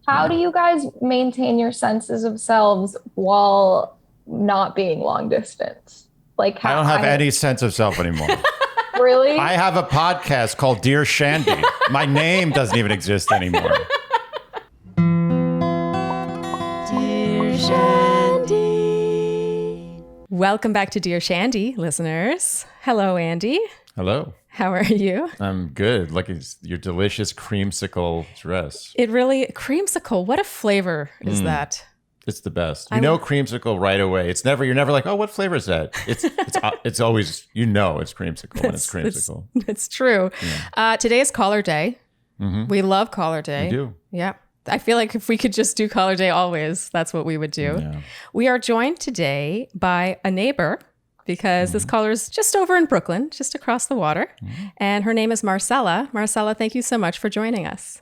How do you guys maintain your senses of selves while not being long distance? Like I how don't have any sense of self anymore. really? I have a podcast called Dear Shandy. My name doesn't even exist anymore. Dear Shandy. Welcome back to Dear Shandy, listeners. Hello, Andy. Hello. How are you? I'm good. Like your delicious creamsicle dress. It really, creamsicle, what a flavor is that? It's the best. You know creamsicle right away. You're never like, oh, what flavor is that? It's always, it's creamsicle when it's creamsicle. It's true. Yeah. Today is Caller Day. Mm-hmm. We love Caller Day. We do. Yeah. I feel like if we could just do Caller Day always, that's what we would do. Yeah. We are joined today by a neighbor because this caller is just over in Brooklyn, just across the water. Mm-hmm. And her name is Marcela. Marcela, thank you so much for joining us.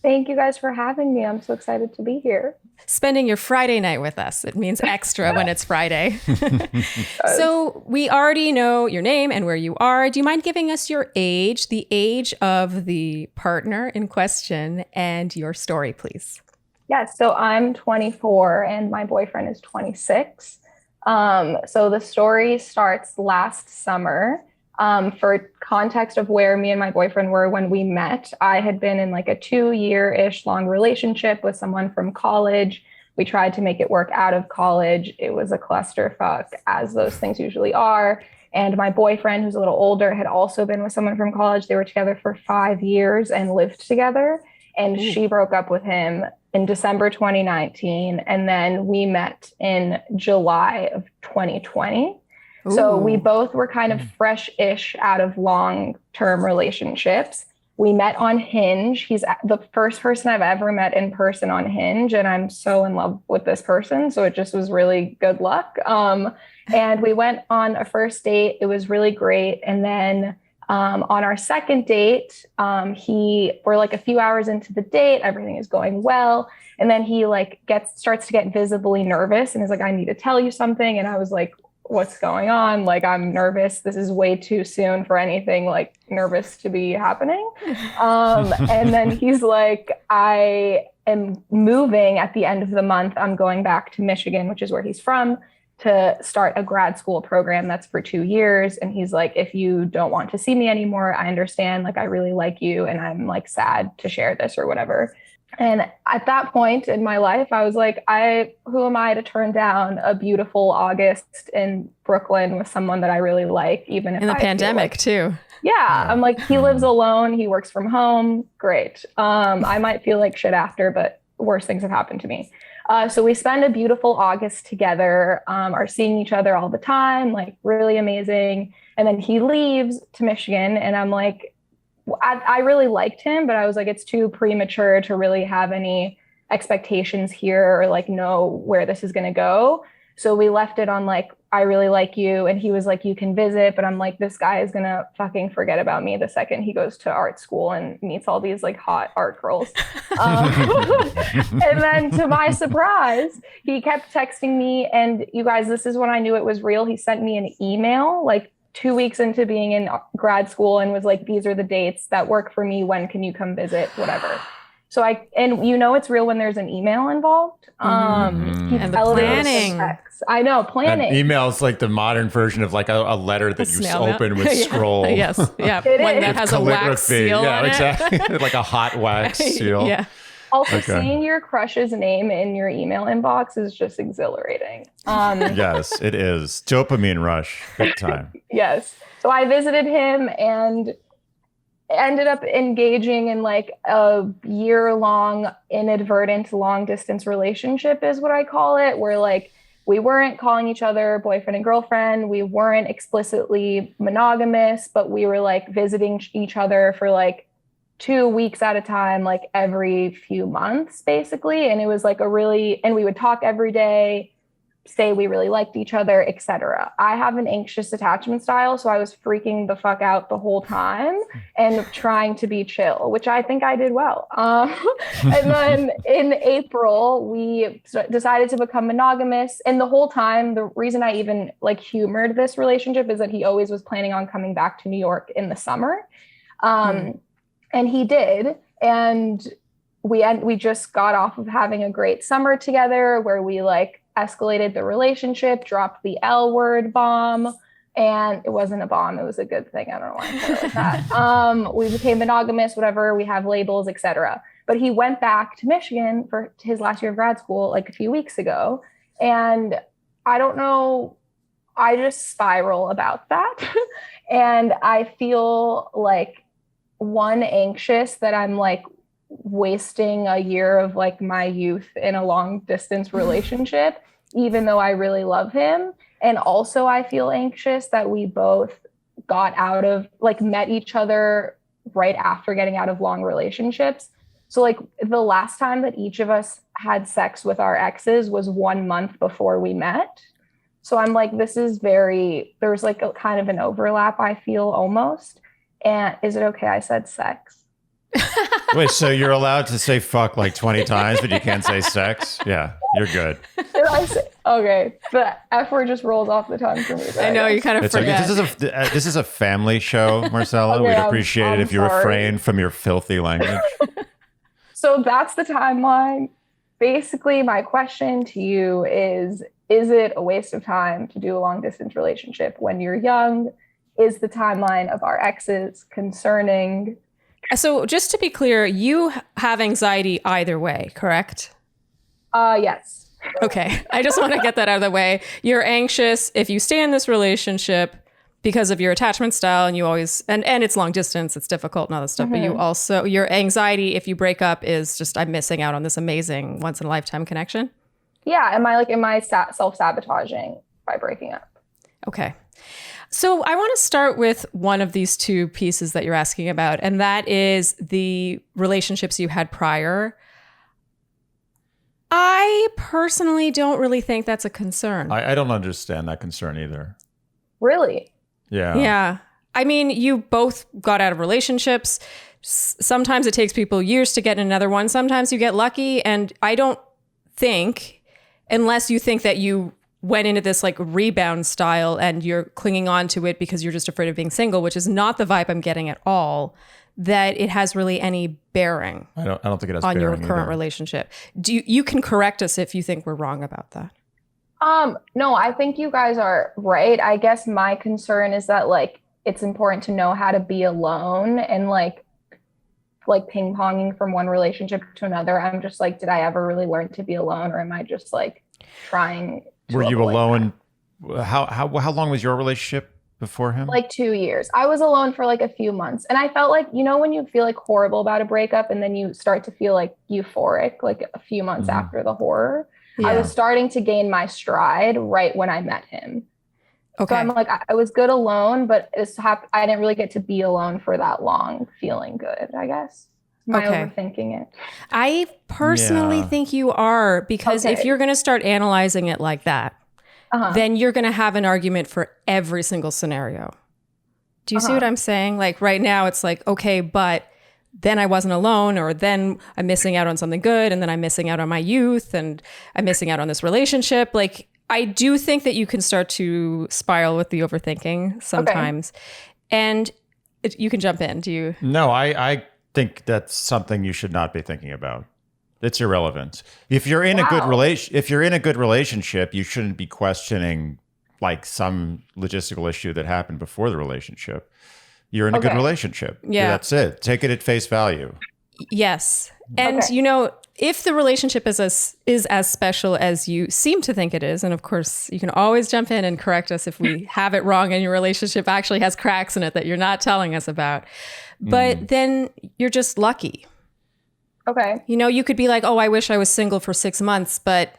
Thank you guys for having me. I'm so excited to be here. Spending your Friday night with us. It means extra when it's Friday. So we already know your name and where you are. Do you mind giving us your age, the age of the partner in question, and your story, please? Yes. So I'm 24 and my boyfriend is 26. So the story starts last summer. For context of where me and my boyfriend were when we met, I had been in like a 2-year-ish long relationship with someone from college. We tried to make it work out of college. It was a clusterfuck, as those things usually are. And my boyfriend, who's a little older, had also been with someone from college. They were together for 5 years and lived together. And she broke up with him in December 2019. And then we met in July of 2020. Ooh. So we both were kind of fresh-ish out of long-term relationships. We met on Hinge. He's the first person I've ever met in person on Hinge, and I'm so in love with this person. So it just was really good luck. And we went on a first date. It was really great. And then on our second date, we're like a few hours into the date. Everything is going well. And then he starts to get visibly nervous and is like, I need to tell you something. And I was like, what's going on? Like, I'm nervous. This is way too soon for anything like nervous to be happening. And then he's like, I am moving at the end of the month. I'm going back to Michigan, which is where he's from, to start a grad school program that's for 2 years. And he's like, if you don't want to see me anymore, I understand. Like, I really like you and I'm like sad to share this or whatever. And at that point in my life, I was like, who am I to turn down a beautiful August in Brooklyn with someone that I really like, even if in the pandemic too. Yeah. I'm like, he lives alone. He works from home. Great. I might feel like shit after, but worse things have happened to me. So we spend a beautiful August together, are seeing each other all the time, like really amazing. And then he leaves to Michigan and I'm like, I really liked him, but I was like, it's too premature to really have any expectations here or like know where this is going to go. So we left it on like, I really like you. And he was like, you can visit. But I'm like, this guy is going to fucking forget about me the second he goes to art school and meets all these like hot art girls. And then to my surprise, he kept texting me. And you guys, this is when I knew it was real. He sent me an email like 2 weeks into being in grad school and was like, these are the dates that work for me. When can you come visit? Whatever. So it's real when there's an email involved. And the planning. I know, planning. Email is like the modern version of like a letter that you open with scroll. Yes. Yeah. One that has a wax seal on it. Exactly. Like a hot wax seal. Yeah. Also, seeing your crush's name in your email inbox is just exhilarating. Yes, it is. Dopamine rush, big time. Yes. So I visited him and ended up engaging in like a year-long inadvertent long-distance relationship is what I call it, where like we weren't calling each other boyfriend and girlfriend. We weren't explicitly monogamous, but we were like visiting each other for like 2 weeks at a time, like every few months, basically. And it was like and we would talk every day, say we really liked each other, etc. I have an anxious attachment style, so I was freaking the fuck out the whole time and trying to be chill, which I think I did well. And then in April, we decided to become monogamous. And the whole time, the reason I even like humored this relationship is that he always was planning on coming back to New York in the summer. And he did. And we just got off of having a great summer together where we like escalated the relationship, dropped the L word bomb. And it wasn't a bomb. It was a good thing. I don't know why I said it like that. We became monogamous, whatever. We have labels, etc. But he went back to Michigan for his last year of grad school like a few weeks ago. And I don't know. I just spiral about that. And I feel like, one, anxious that I'm like wasting a year of like my youth in a long distance relationship, even though I really love him. And also I feel anxious that we both got out of, like, met each other right after getting out of long relationships. So like the last time that each of us had sex with our exes was 1 month before we met. So I'm like, this is there's like a kind of an overlap, I feel, almost. And is it okay I said sex? Wait, so you're allowed to say fuck like 20 times, but you can't say sex? Yeah, you're good. Did I say? Okay, the F word just rolls off the tongue for me. I know, you kind of forget. Okay. This is a family show, Marcela. Okay, We'd appreciate it if you sorry. refrain from your filthy language. So that's the timeline. Basically, my question to you is it a waste of time to do a long distance relationship when you're young? Is the timeline of our exes concerning? So just to be clear, you have anxiety either way, correct? Yes. Okay. I just want to get that out of the way. You're anxious if you stay in this relationship because of your attachment style, and you always, and it's long distance, it's difficult and all this stuff, but you also, your anxiety if you break up is just, I'm missing out on this amazing once in a lifetime connection. Yeah. Am I self-sabotaging by breaking up? Okay. So I want to start with one of these two pieces that you're asking about, and that is the relationships you had prior. I personally don't really think that's a concern. I don't understand that concern either. Really? Yeah. Yeah. I mean, you both got out of relationships. Sometimes it takes people years to get in another one. Sometimes you get lucky. And I don't think, unless you think that you went into this like rebound style and you're clinging on to it because you're just afraid of being single, which is not the vibe I'm getting at all, that it has really any bearing. I don't think it has on bearing your current either. relationship. You can correct us if you think we're wrong about that. No, I think you guys are right. I guess my concern is that like it's important to know how to be alone, and like ping-ponging from one relationship to another. I'm just like, did I ever really learn to be alone, or am I just like trying to Were you avoid alone? How long was your relationship before him? Like 2 years. I was alone for like a few months. And I felt like, you know, when you feel like horrible about a breakup and then you start to feel like euphoric, like a few months after the horror, I was starting to gain my stride right when I met him. Okay. So I'm like, I was good alone, but I didn't really get to be alone for that long, feeling good, I guess. Am I overthinking it? I personally think you are, because if you're going to start analyzing it like that, then you're going to have an argument for every single scenario. Do you see what I'm saying? Like right now it's like, okay, but then I wasn't alone, or then I'm missing out on something good, and then I'm missing out on my youth, and I'm missing out on this relationship. Like I do think that you can start to spiral with the overthinking sometimes. And you can jump in. Do you? No, I think that's something you should not be thinking about. It's irrelevant. If you're in a good relationship, you shouldn't be questioning like some logistical issue that happened before the relationship. You're in a good relationship. Yeah, that's it. Take it at face value. Yes. And you know, if the relationship is as special as you seem to think it is, and of course you can always jump in and correct us if we have it wrong and your relationship actually has cracks in it that you're not telling us about. But then you're just lucky. Okay. You know, you could be like, oh, I wish I was single for 6 months, but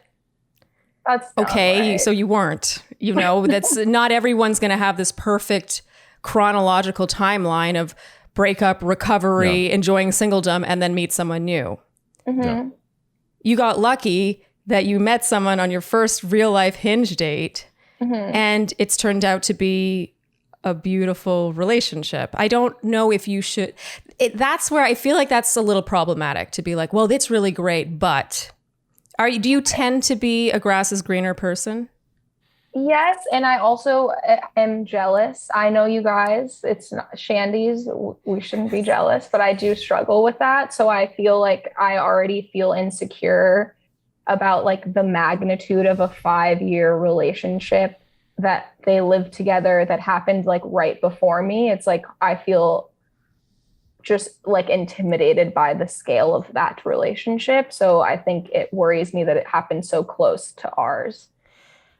that's okay. Right. So you weren't, you know, that's not everyone's going to have this perfect chronological timeline of breakup, recovery, enjoying singledom, and then meet someone new. Mm-hmm. You got lucky that you met someone on your first real life Hinge date, and it's turned out to be a beautiful relationship. I don't know if you should. That's where I feel like that's a little problematic to be like, well, it's really great, but do you tend to be a grass is greener person? Yes, and I also am jealous. I know you guys, it's not Shandy's, we shouldn't be jealous, but I do struggle with that. So I feel like I already feel insecure about like the magnitude of a 5-year relationship that they lived together that happened like right before me. It's like I feel just like intimidated by the scale of that relationship. So I think it worries me that it happened so close to ours.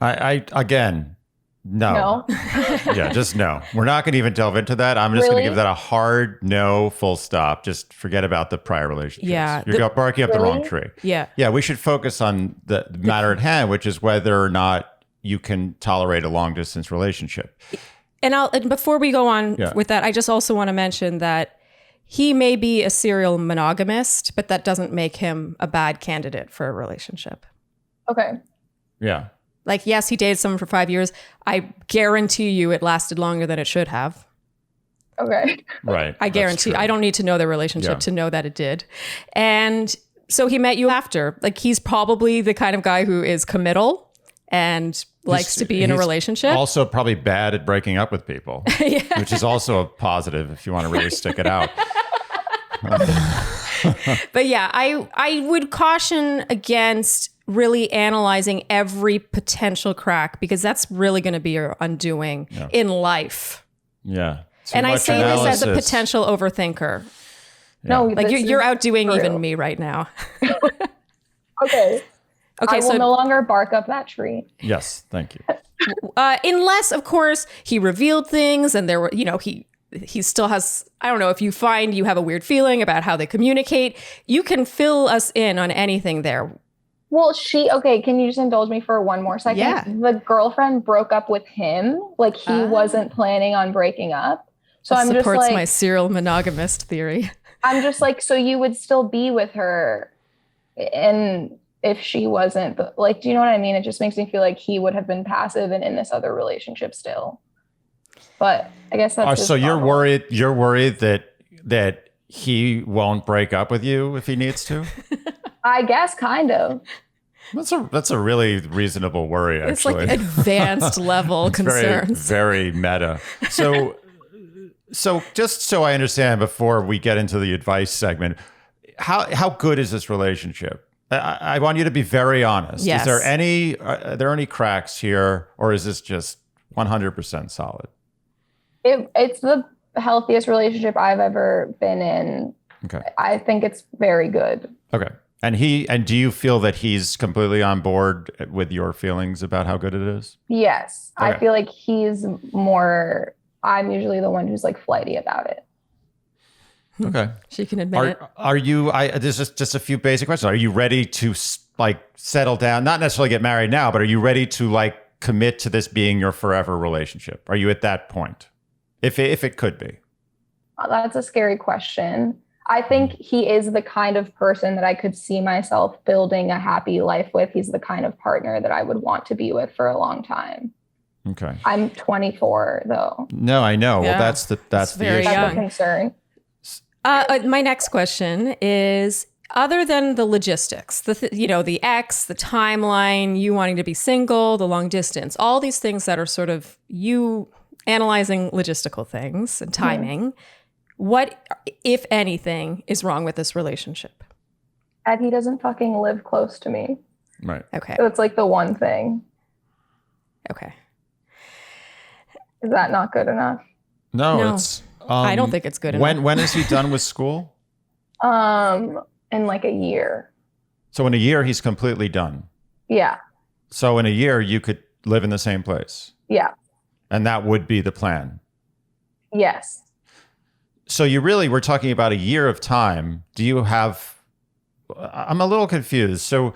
I again, no. No. Yeah, just no. We're not going to even delve into that. I'm just going Really? to give that a hard no, full stop. Just forget about the prior relationships. Yeah. You're barking up the wrong Really? tree. Yeah. Yeah, we should focus on the matter at hand, which is whether or not you can tolerate a long distance relationship. And before we go on Yeah. with that, I just also want to mention that he may be a serial monogamist, but that doesn't make him a bad candidate for a relationship. Okay. Yeah. Like, yes, he dated someone for 5 years. I guarantee you it lasted longer than it should have. Okay. Right. I guarantee. I don't need to know their relationship to know that it did. And so he met you after. Like, he's probably the kind of guy who is committal and likes to be in a relationship. Also probably bad at breaking up with people, which is also a positive if you want to really stick it out. But yeah, I would caution against really analyzing every potential crack, because that's really going to be your undoing in life. Yeah. And I say this as a potential overthinker. No, Like you're outdoing true. even me right now. Okay. Okay, I will so no longer bark up that tree. Yes, thank you. unless, of course, he revealed things and there were, he still has, I don't know, if you find you have a weird feeling about how they communicate, you can fill us in on anything there. Well, okay, can you just indulge me for one more second? Yeah. The girlfriend broke up with him. Like he wasn't planning on breaking up. So That I'm just supports like, my serial monogamist theory. I'm just like, so you would still be with her, and if she wasn't, but like, do you know what I mean? It just makes me feel like he would have been passive and in this other relationship still. But I guess that's so you're worried. You're worried that he won't break up with you if he needs to. I guess kind of. That's a really reasonable worry. Actually, It's like advanced level concerns. Very meta. So just so I understand, before we get into the advice segment, how good is this relationship? I want you to be very honest. Yes. Is there are there any cracks here, or is this just 100% solid? It's the healthiest relationship I've ever been in. Okay. I think it's very good. Okay. And do you feel that he's completely on board with your feelings about how good it is? Yes. Okay. I feel like I'm usually the one who's like flighty about it. Okay. She can admit it. Are you, this is just a few basic questions. Are you ready to like settle down, not necessarily get married now, but are you ready to like commit to this being your forever relationship? Are you at that point? If it could be. That's a scary question. I think he is the kind of person that I could see myself building a happy life with. He's the kind of partner that I would want to be with for a long time. Okay. I'm 24 though. No, I know. Yeah. Well, that's the very issue. young. That's a concern. My next question is, other than the logistics, the ex, the timeline, you wanting to be single, the long distance, all these things that are sort of you analyzing logistical things and timing, what, if anything, is wrong with this relationship? And he doesn't fucking live close to me. Right. Okay. So it's like the one thing. Okay. Is that not good enough? No. It's. I don't think it's good enough. When is he done with school? In like a year. So in a year, he's completely done. Yeah. So in a year, you could live in the same place. Yeah. And that would be the plan. Yes. So we're talking about a year of time. I'm a little confused. So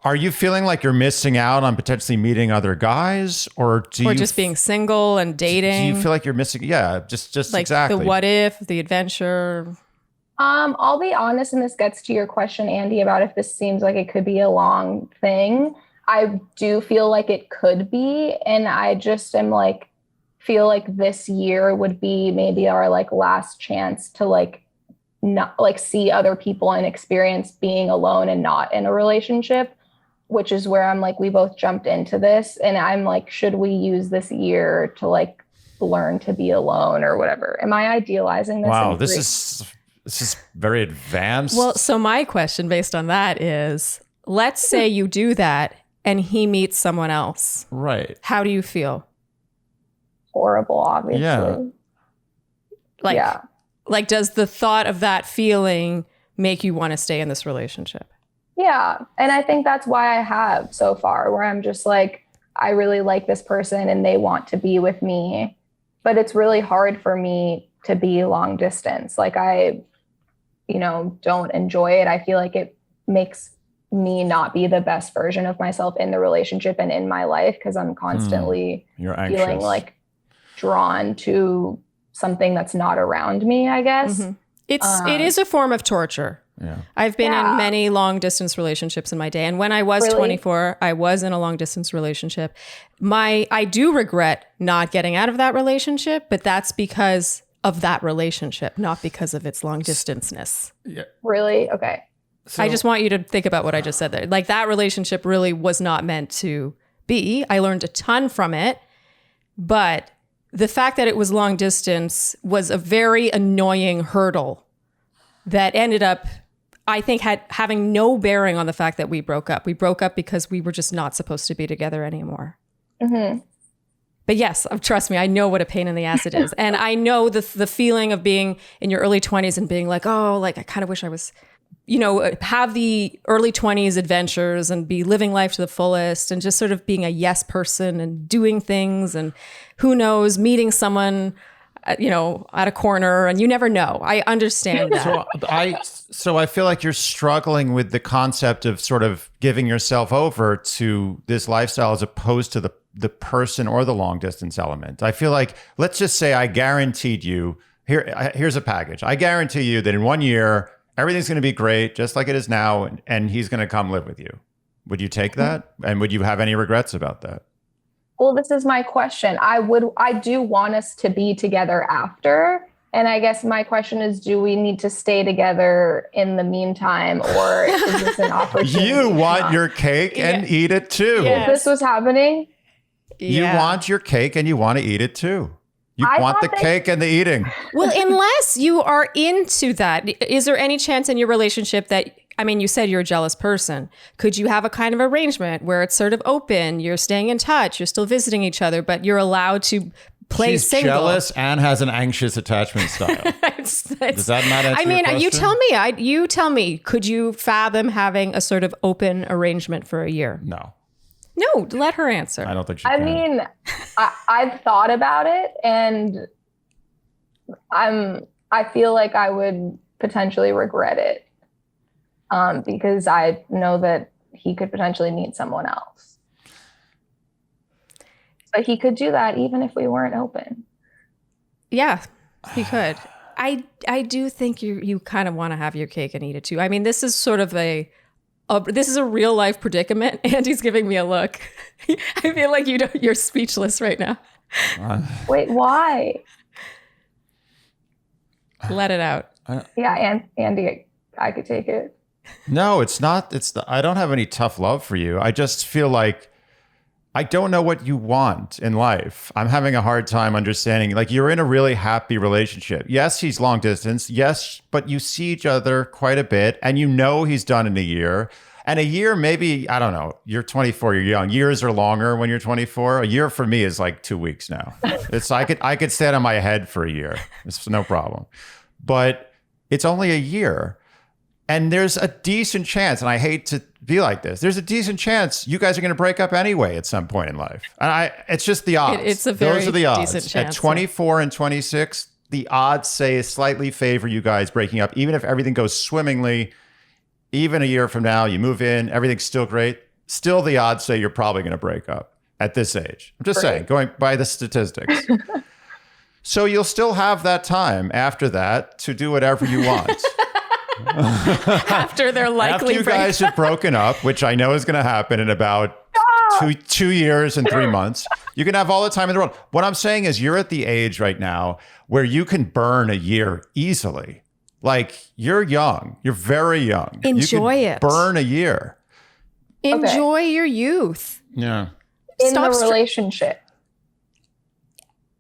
are you feeling like you're missing out on potentially meeting other guys, or just being single and dating? Do you feel like you're missing? Yeah, just like exactly. the what if, the adventure. I'll be honest, and this gets to your question, Andy, about if this seems like it could be a long thing. I do feel like it could be, and I just am like, feel like this year would be maybe our like last chance to like not like see other people and experience being alone and not in a relationship. which is where I'm like, we both jumped into this, and I'm like, should we use this year to like learn to be alone or whatever? Am I idealizing this? Wow, this is very advanced. Well, so my question based on that is, let's say you do that and he meets someone else. Right. How do you feel? Horrible, obviously. Yeah. Like, does the thought of that feeling make you want to stay in this relationship? Yeah. And I think that's why I have so far, where I'm just like, I really like this person and they want to be with me, but it's really hard for me to be long distance. Like I, don't enjoy it. I feel like it makes me not be the best version of myself in the relationship and in my life, because I'm constantly feeling like drawn to something that's not around me, I guess. Mm-hmm. It is a form of torture. Yeah. I've been in many long distance relationships in my day. And when I was 24, I was in a long distance relationship. I do regret not getting out of that relationship, but that's because of that relationship, not because of its long distanceness. Yeah. Really? Okay. So, I just want you to think about what I just said there. Like, that relationship really was not meant to be. I learned a ton from it, but the fact that it was long distance was a very annoying hurdle that ended up, I think, having no bearing on the fact that we broke up. We broke up because we were just not supposed to be together anymore. Mm-hmm. But yes, trust me, I know what a pain in the ass it is. And I know the feeling of being in your early 20s and being like, oh, like, I kind of wish I was, have the early 20s adventures and be living life to the fullest and just sort of being a yes person and doing things and who knows, meeting someone, at a corner, and you never know. I understand that. So I feel like you're struggling with the concept of sort of giving yourself over to this lifestyle as opposed to the person or the long distance element. I feel like, let's just say I guaranteed you, here's a package. I guarantee you that in 1 year, everything's going to be great, just like it is now, and he's going to come live with you. Would you take that? And would you have any regrets about that? Well, this is my question. I do want us to be together after. And I guess my question is, do we need to stay together in the meantime, or is this an opportunity? You want your cake and eat it too. Yes. If this was happening? You want your cake and you want to eat it too. You want the cake and the eating. Well, unless you are into that, is there any chance in your relationship that, you said you're a jealous person. Could you have a kind of arrangement where it's sort of open, you're staying in touch, you're still visiting each other, but you're allowed to play She's single? Jealous and has an anxious attachment style. Does that not answer your question? You tell me, could you fathom having a sort of open arrangement for a year? No. No, let her answer. I don't think she can. I've thought about it, and I feel like I would potentially regret it. Because I know that he could potentially meet someone else. But he could do that even if we weren't open. Yeah, he could. I do think you kind of want to have your cake and eat it too. This is sort of this is a real life predicament. Andy's giving me a look. I feel like you're speechless right now. Wait, why? Let it out. Yeah, Andy, I could take it. No, it's not. I don't have any tough love for you. I just feel like I don't know what you want in life. I'm having a hard time understanding. Like, you're in a really happy relationship. Yes, he's long distance. Yes, but you see each other quite a bit, and he's done in a year. And a year, maybe, I don't know. You're 24. You're young. Years are longer when you're 24. A year for me is like 2 weeks now. I could stand on my head for a year. It's no problem. But it's only a year. And there's a decent chance, and I hate to be like this, there's a decent chance you guys are going to break up anyway at some point in life. And it's just the odds. It's a very Those are the odds. decent chance. At 24 and 26, the odds say slightly favor you guys breaking up, even if everything goes swimmingly. Even a year from now, you move in, everything's still great. Still, the odds say you're probably going to break up at this age. I'm just saying, going by the statistics. So you'll still have that time after that to do whatever you want. After they're likely after you guys have broken up, which I know is going to happen in about 2 years and 3 months, you can have all the time in the world. What I'm saying is, you're at the age right now where you can burn a year easily. Like, you're young, you're very young. Enjoy you can it. Burn a year. Enjoy your youth. Yeah. In the relationship.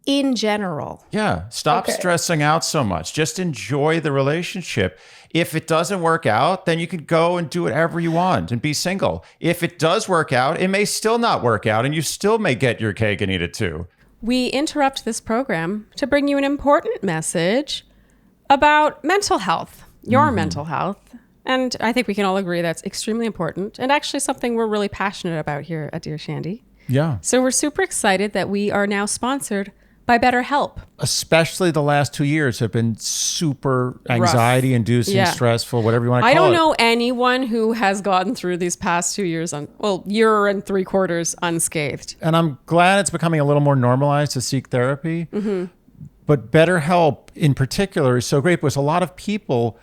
In general. Yeah. Stop stressing out so much. Just enjoy the relationship. If it doesn't work out, then you can go and do whatever you want and be single. If it does work out, it may still not work out and you still may get your cake and eat it too. We interrupt this program to bring you an important message about mental health, your mental health. And I think we can all agree that's extremely important and actually something we're really passionate about here at Dear Shandy. Yeah. So we're super excited that we are now sponsored by BetterHelp. Especially the last 2 years have been super anxiety-inducing, stressful, whatever you want to call it. I don't know anyone who has gotten through these past 2 years, year and 3/4 unscathed. And I'm glad it's becoming a little more normalized to seek therapy. But BetterHelp in particular is so great because a lot of people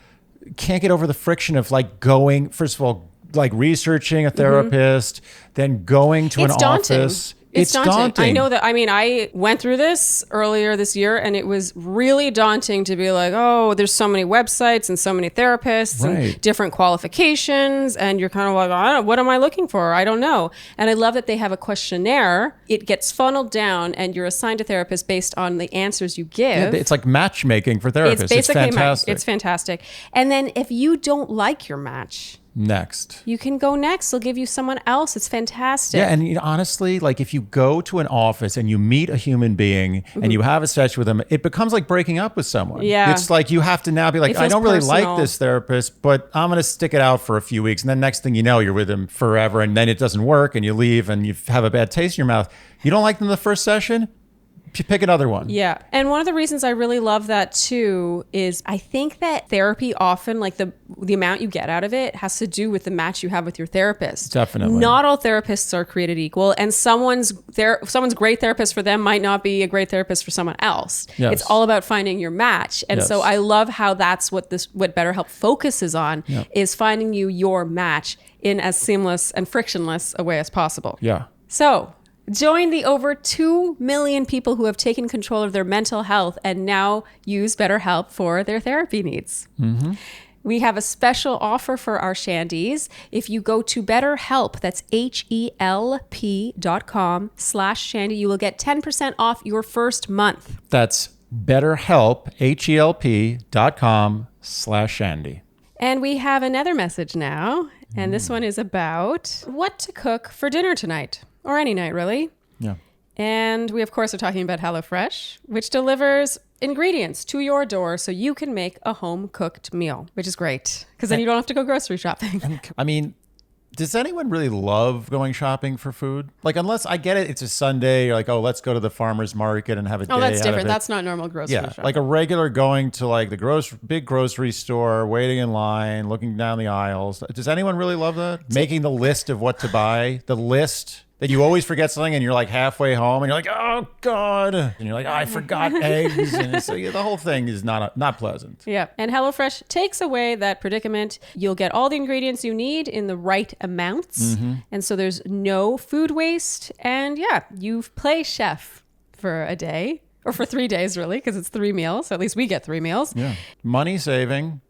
can't get over the friction of like going, first of all, like researching a therapist, then going to an office. It's daunting. I know that. I mean, I went through this earlier this year and it was really daunting to be like, oh, there's so many websites and so many therapists and different qualifications. And you're kind of like, what am I looking for? I don't know. And I love that they have a questionnaire. It gets funneled down and you're assigned a therapist based on the answers you give. Yeah, it's like matchmaking for therapists. It's fantastic. It's fantastic. And then if you don't like your match, next. You can go next. They'll give you someone else. It's fantastic. Yeah, and honestly, like if you go to an office and you meet a human being and you have a session with them, it becomes like breaking up with someone. Yeah. It's like you have to now be like, I don't really like this therapist, but I'm going to stick it out for a few weeks. And then next thing you know, you're with them forever and then it doesn't work and you leave and you have a bad taste in your mouth. You don't like them the first session? Pick another one. Yeah. And one of the reasons I really love that too is I think that therapy often, like the amount you get out of it has to do with the match you have with your therapist. Definitely. Not all therapists are created equal and someone's great therapist for them might not be a great therapist for someone else. Yes. It's all about finding your match. And so I love how that's what BetterHelp focuses on is finding you your match in as seamless and frictionless a way as possible. Yeah. So join the over 2 million people who have taken control of their mental health and now use BetterHelp for their therapy needs. We have a special offer for our Shandies. If you go to BetterHelp, that's HELP.com/Shandy, you will get 10% off your first month. That's BetterHelp, HELP.com/Shandy. And we have another message now, and this one is about what to cook for dinner tonight. Or any night, really. Yeah. And we, of course, are talking about HelloFresh, which delivers ingredients to your door so you can make a home-cooked meal, which is great because then you don't have to go grocery shopping. I mean, does anyone really love going shopping for food? Like, unless I get it, it's a Sunday. You're like, oh, let's go to the farmer's market and have a day. Oh, that's out different. of it. That's not normal grocery shopping. Like a regular going to like the big grocery store, waiting in line, looking down the aisles. Does anyone really love that? Making the list of what to buy, the list that you always forget something and you're like halfway home and you're like, oh God. And you're like, oh, I forgot eggs. And so the whole thing is not pleasant. Yeah. And HelloFresh takes away that predicament. You'll get all the ingredients you need in the right amounts. And so there's no food waste. And yeah, you play chef for a day or for 3 days, really, because it's 3 meals. At least we get 3 meals. Yeah. Money saving,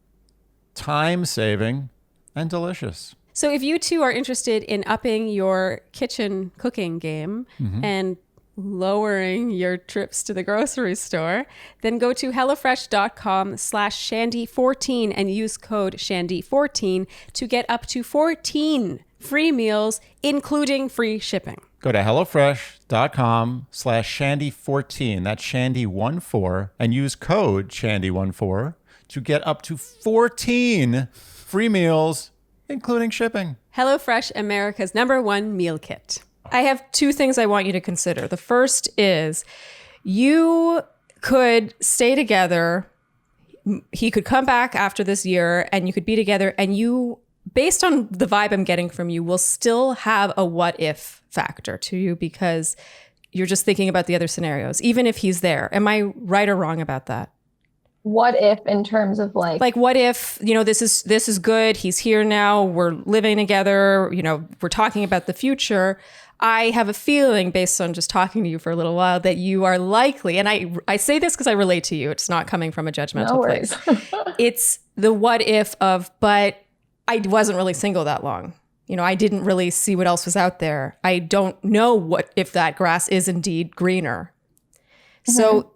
time saving, and delicious. So if you too are interested in upping your kitchen cooking game and lowering your trips to the grocery store, then go to HelloFresh.com/Shandy14 and use code Shandy14 to get up to 14 free meals, including free shipping. Go to HelloFresh.com/Shandy14. That's Shandy14 and use code Shandy14 to get up to 14 free meals, including shipping. HelloFresh, America's #1 meal kit. I have 2 things I want you to consider. The first is you could stay together. He could come back after this year and you could be together and you, based on the vibe I'm getting from you, will still have a what if factor to you because you're just thinking about the other scenarios, even if he's there. Am I right or wrong about that? What if in terms of like what if, this is good. He's here now. We're living together. We're talking about the future. I have a feeling based on just talking to you for a little while that you are likely, and I say this because I relate to you. It's not coming from a judgmental place. It's the what if of, but I wasn't really single that long. I didn't really see what else was out there. I don't know if that grass is indeed greener. So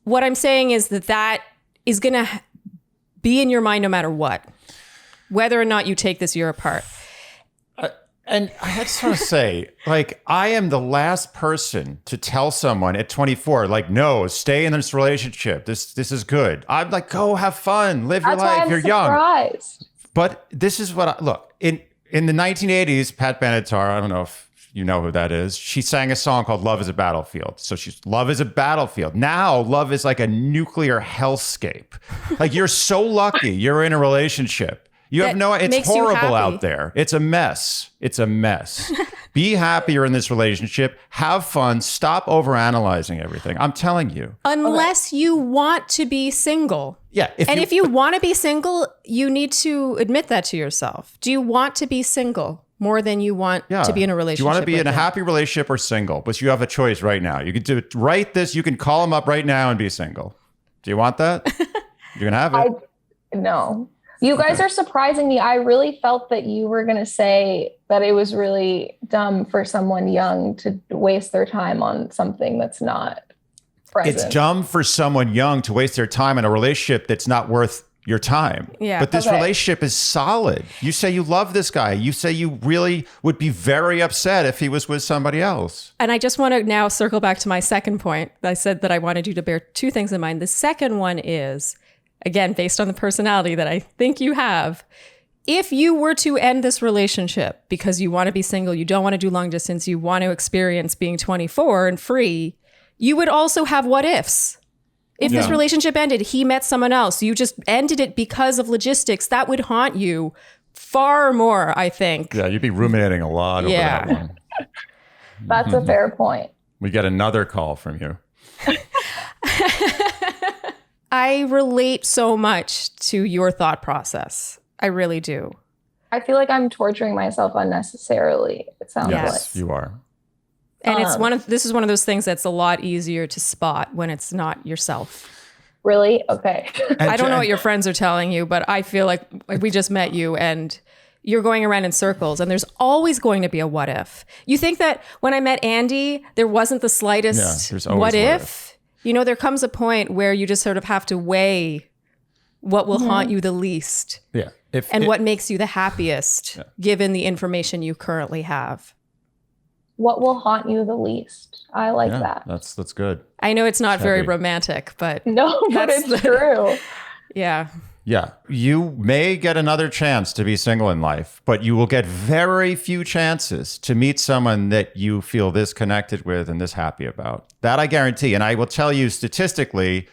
what I'm saying is that is going to be in your mind no matter what, whether or not you take this year apart. And I just want to say, I am the last person to tell someone at 24, no, stay in this relationship. This is good. I'm like, go have fun, live your life. You're young. But this is what look, in the 1980s, Pat Benatar, I don't know if you know who that is. She sang a song called Love is a Battlefield. So love is a battlefield. Now love is like a nuclear hellscape. You're so lucky you're in a relationship. You have it's horrible out there. It's a mess. It's a mess. Be happy you're in this relationship. Have fun. Stop overanalyzing everything. I'm telling you. Unless you want to be single. Yeah. If you want to be single, you need to admit that to yourself. Do you want to be single more than you want to be in a relationship? Do you want to be in a happy relationship or single? But you have a choice right now. You can do it right this. You can call him up right now and be single. Do you want that? You can have it. No. You guys are surprising me. I really felt that you were going to say that it was really dumb for someone young to waste their time on something that's not present. It's dumb for someone young to waste their time in a relationship that's not worth your time. Yeah. But this relationship is solid. You say you love this guy. You say you really would be very upset if he was with somebody else. And I just want to now circle back to my second point. I said that I wanted you to bear two things in mind. The second one is, again, based on the personality that I think you have, if you were to end this relationship because you want to be single, you don't want to do long distance, you want to experience being 24 and free, you would also have what ifs. If this relationship ended, he met someone else, you just ended it because of logistics, that would haunt you far more, I think. Yeah, you'd be ruminating a lot over that one. That's a fair point. We get another call from you. I relate so much to your thought process. I really do. I feel like I'm torturing myself unnecessarily. It sounds like. Yes, you are. And this is one of those things that's a lot easier to spot when it's not yourself. Really? Okay. I don't know what your friends are telling you, but I feel like we just met you and you're going around in circles and there's always going to be a what if. You think that when I met Andy, there wasn't the slightest what if? There comes a point where you just sort of have to weigh what will haunt you the least. Yeah. What makes you the happiest, given the information you currently have. What will haunt you the least? I like that. That's good. I know it's not very romantic, but no, but it's true. Yeah. Yeah. You may get another chance to be single in life, but you will get very few chances to meet someone that you feel this connected with and this happy about. That I guarantee. And I will tell you statistically,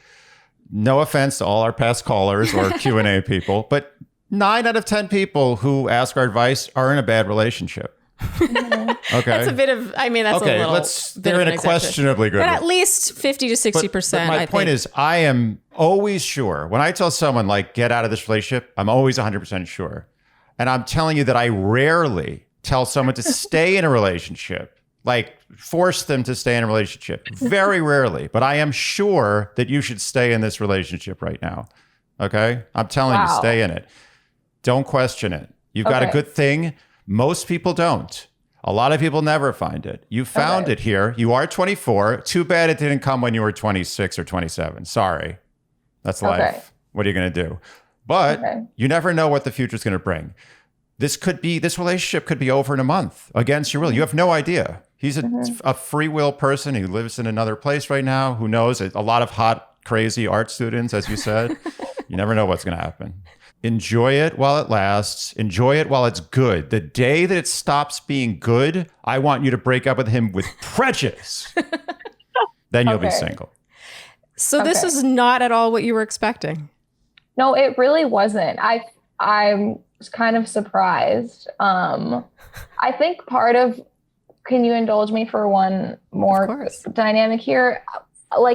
no offense to all our past callers or Q&A people, but 9 out of 10 people who ask our advice are in a bad relationship. Okay. That's a bit of, that's a little. They're in a questionably good. But at least 50 to 60%. But my point is, I am always sure. When I tell someone, get out of this relationship, I'm always 100% sure. And I'm telling you that I rarely tell someone to stay in a relationship, force them to stay in a relationship. Very rarely. But I am sure that you should stay in this relationship right now. Okay? I'm telling you, stay in it. Don't question it. You've got a good thing. Most people don't. A lot of people never find it. You found it here. You are 24. Too bad it didn't come when you were 26 or 27. Sorry. That's life. What are you going to do? But you never know what the future is going to bring. This relationship could be over in a month against your will. You have no idea. He's a free will person who lives in another place right now. Who knows? A lot of hot, crazy art students, as you said. You never know what's going to happen. Enjoy it while it lasts. Enjoy it while it's good. The day that it stops being good, I want you to break up with him with prejudice. Then you'll be single. So this is not at all what you were expecting. No, it really wasn't. I'm kind of surprised. I think can you indulge me for one more dynamic here?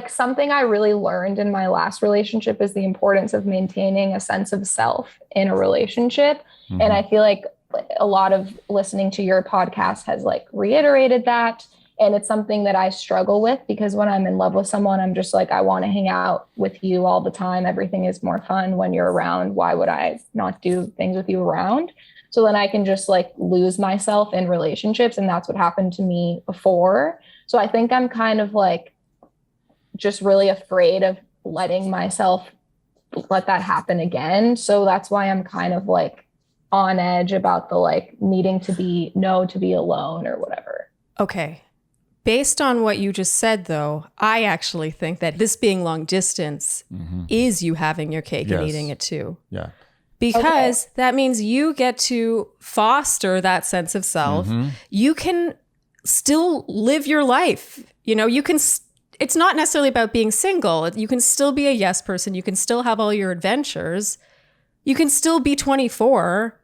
Something I really learned in my last relationship is the importance of maintaining a sense of self in a relationship. Mm-hmm. And I feel like a lot of listening to your podcast has reiterated that. And it's something that I struggle with because when I'm in love with someone, I'm just I want to hang out with you all the time. Everything is more fun when you're around. Why would I not do things with you around? So then I can just like lose myself in relationships. And that's what happened to me before. So I think I'm kind of like just really afraid of letting myself let that happen again. So that's why I'm kind of like on edge about the like needing to be alone or whatever. Okay. Based on what you just said, though, I actually think that this being long distance is you having your cake and eating it too. Yeah. Because that means you get to foster that sense of self. You can still live your life. You know, you can, it's not necessarily about being single. You can still be a yes person. You can still have all your adventures. You can still be 24.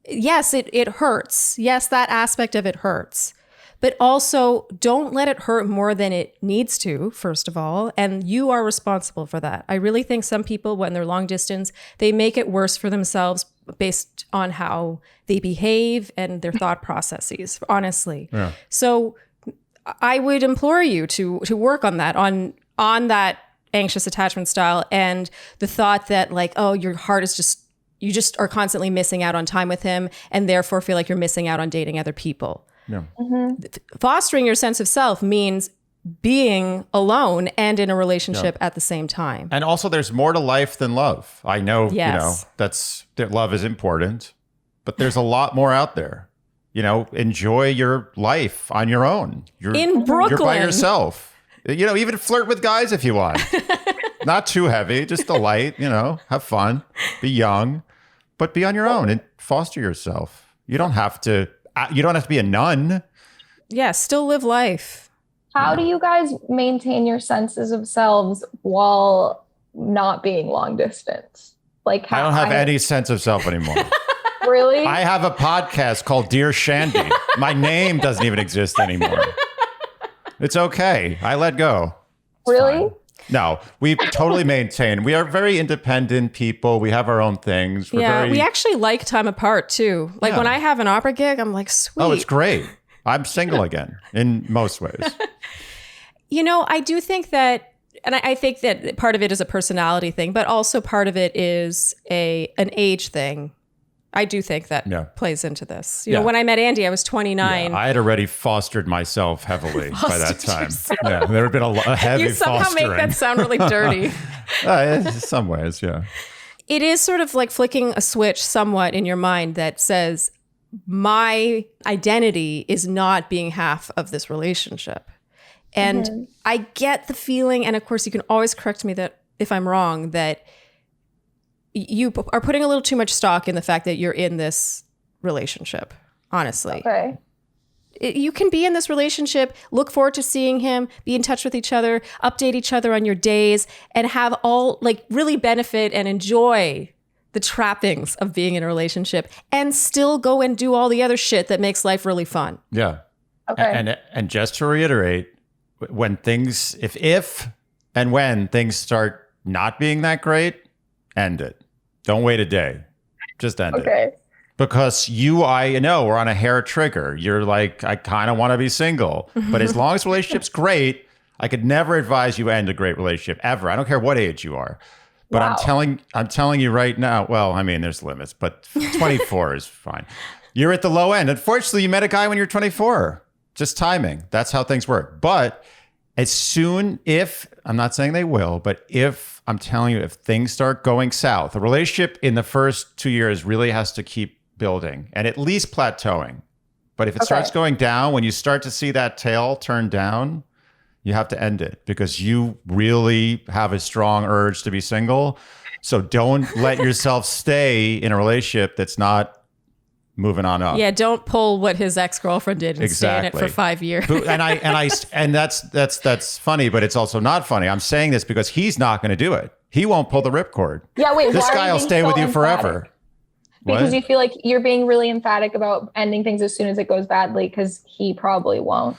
Yes, it hurts. Yes, that aspect of it hurts. But also, don't let it hurt more than it needs to, first of all. And you are responsible for that. I really think some people, when they're long distance, they make it worse for themselves based on how they behave and their thought processes, honestly. Yeah. So I would implore you to work on that, on that anxious attachment style and the thought that like, oh, your heart is just, you just are constantly missing out on time with him and therefore feel like you're missing out on dating other people. Yeah. Fostering your sense of self means being alone and in a relationship at the same time. And also there's more to life than love. I know, you know, that love is important, but there's a lot more out there. You know, enjoy your life on your own. You're in Brooklyn. You're by yourself. You know, even flirt with guys if you want. Not too heavy, just a light, you know, have fun, be young, but be on your own and foster yourself. You don't have to be a nun. Yeah, still live life. How do you guys maintain your senses of selves while not being long distance? Like, I don't have any sense of self anymore. Really? I have a podcast called Dear Shandy. My name doesn't even exist anymore. It's okay. I let go. It's really? Fine. No, we totally maintain. We are very independent people. We have our own things. We actually like time apart too. Like when I have an opera gig, I'm like, sweet. Oh, it's great. I'm single again in most ways. You know, I do think that, and I think that part of it is a personality thing, but also part of it is an age thing. I do think that plays into this. You know, when I met Andy, I was 29. Yeah, I had already fostered myself heavily by that time. Yeah, there had been a heavy fostering. You somehow make that sound really dirty. In some ways, yeah. It is sort of like flicking a switch somewhat in your mind that says, my identity is not being half of this relationship. And I get the feeling, and of course you can always correct me that if I'm wrong, that you are putting a little too much stock in the fact that you're in this relationship, honestly. Okay. You can be in this relationship, look forward to seeing him, be in touch with each other, update each other on your days, and have all like really benefit and enjoy the trappings of being in a relationship and still go and do all the other shit that makes life really fun. Yeah. Okay. And just to reiterate, when things, if and when things start not being that great, end it. Don't wait a day. Just end it. Because I know, we're on a hair trigger. You're like, I kind of want to be single. But as long as the relationship's great, I could never advise you end a great relationship ever. I don't care what age you are. But I'm telling you right now, well, I mean, there's limits, but 24 is fine. You're at the low end. Unfortunately, you met a guy when you're 24. Just timing. That's how things work. But as soon, I'm not saying they will, but I'm telling you, if things start going south, a relationship in the first 2 years really has to keep building and at least plateauing. But if it starts going down, when you start to see that tail turn down, you have to end it because you really have a strong urge to be single. So don't let yourself stay in a relationship that's not moving on up. Yeah, don't pull what his ex-girlfriend did and stay in it for 5 years. And that's funny, but it's also not funny. I'm saying this because he's not going to do it. He won't pull the ripcord. Yeah, wait. This guy will stay with you forever. Because you feel like you're being really emphatic about ending things as soon as it goes badly, because he probably won't.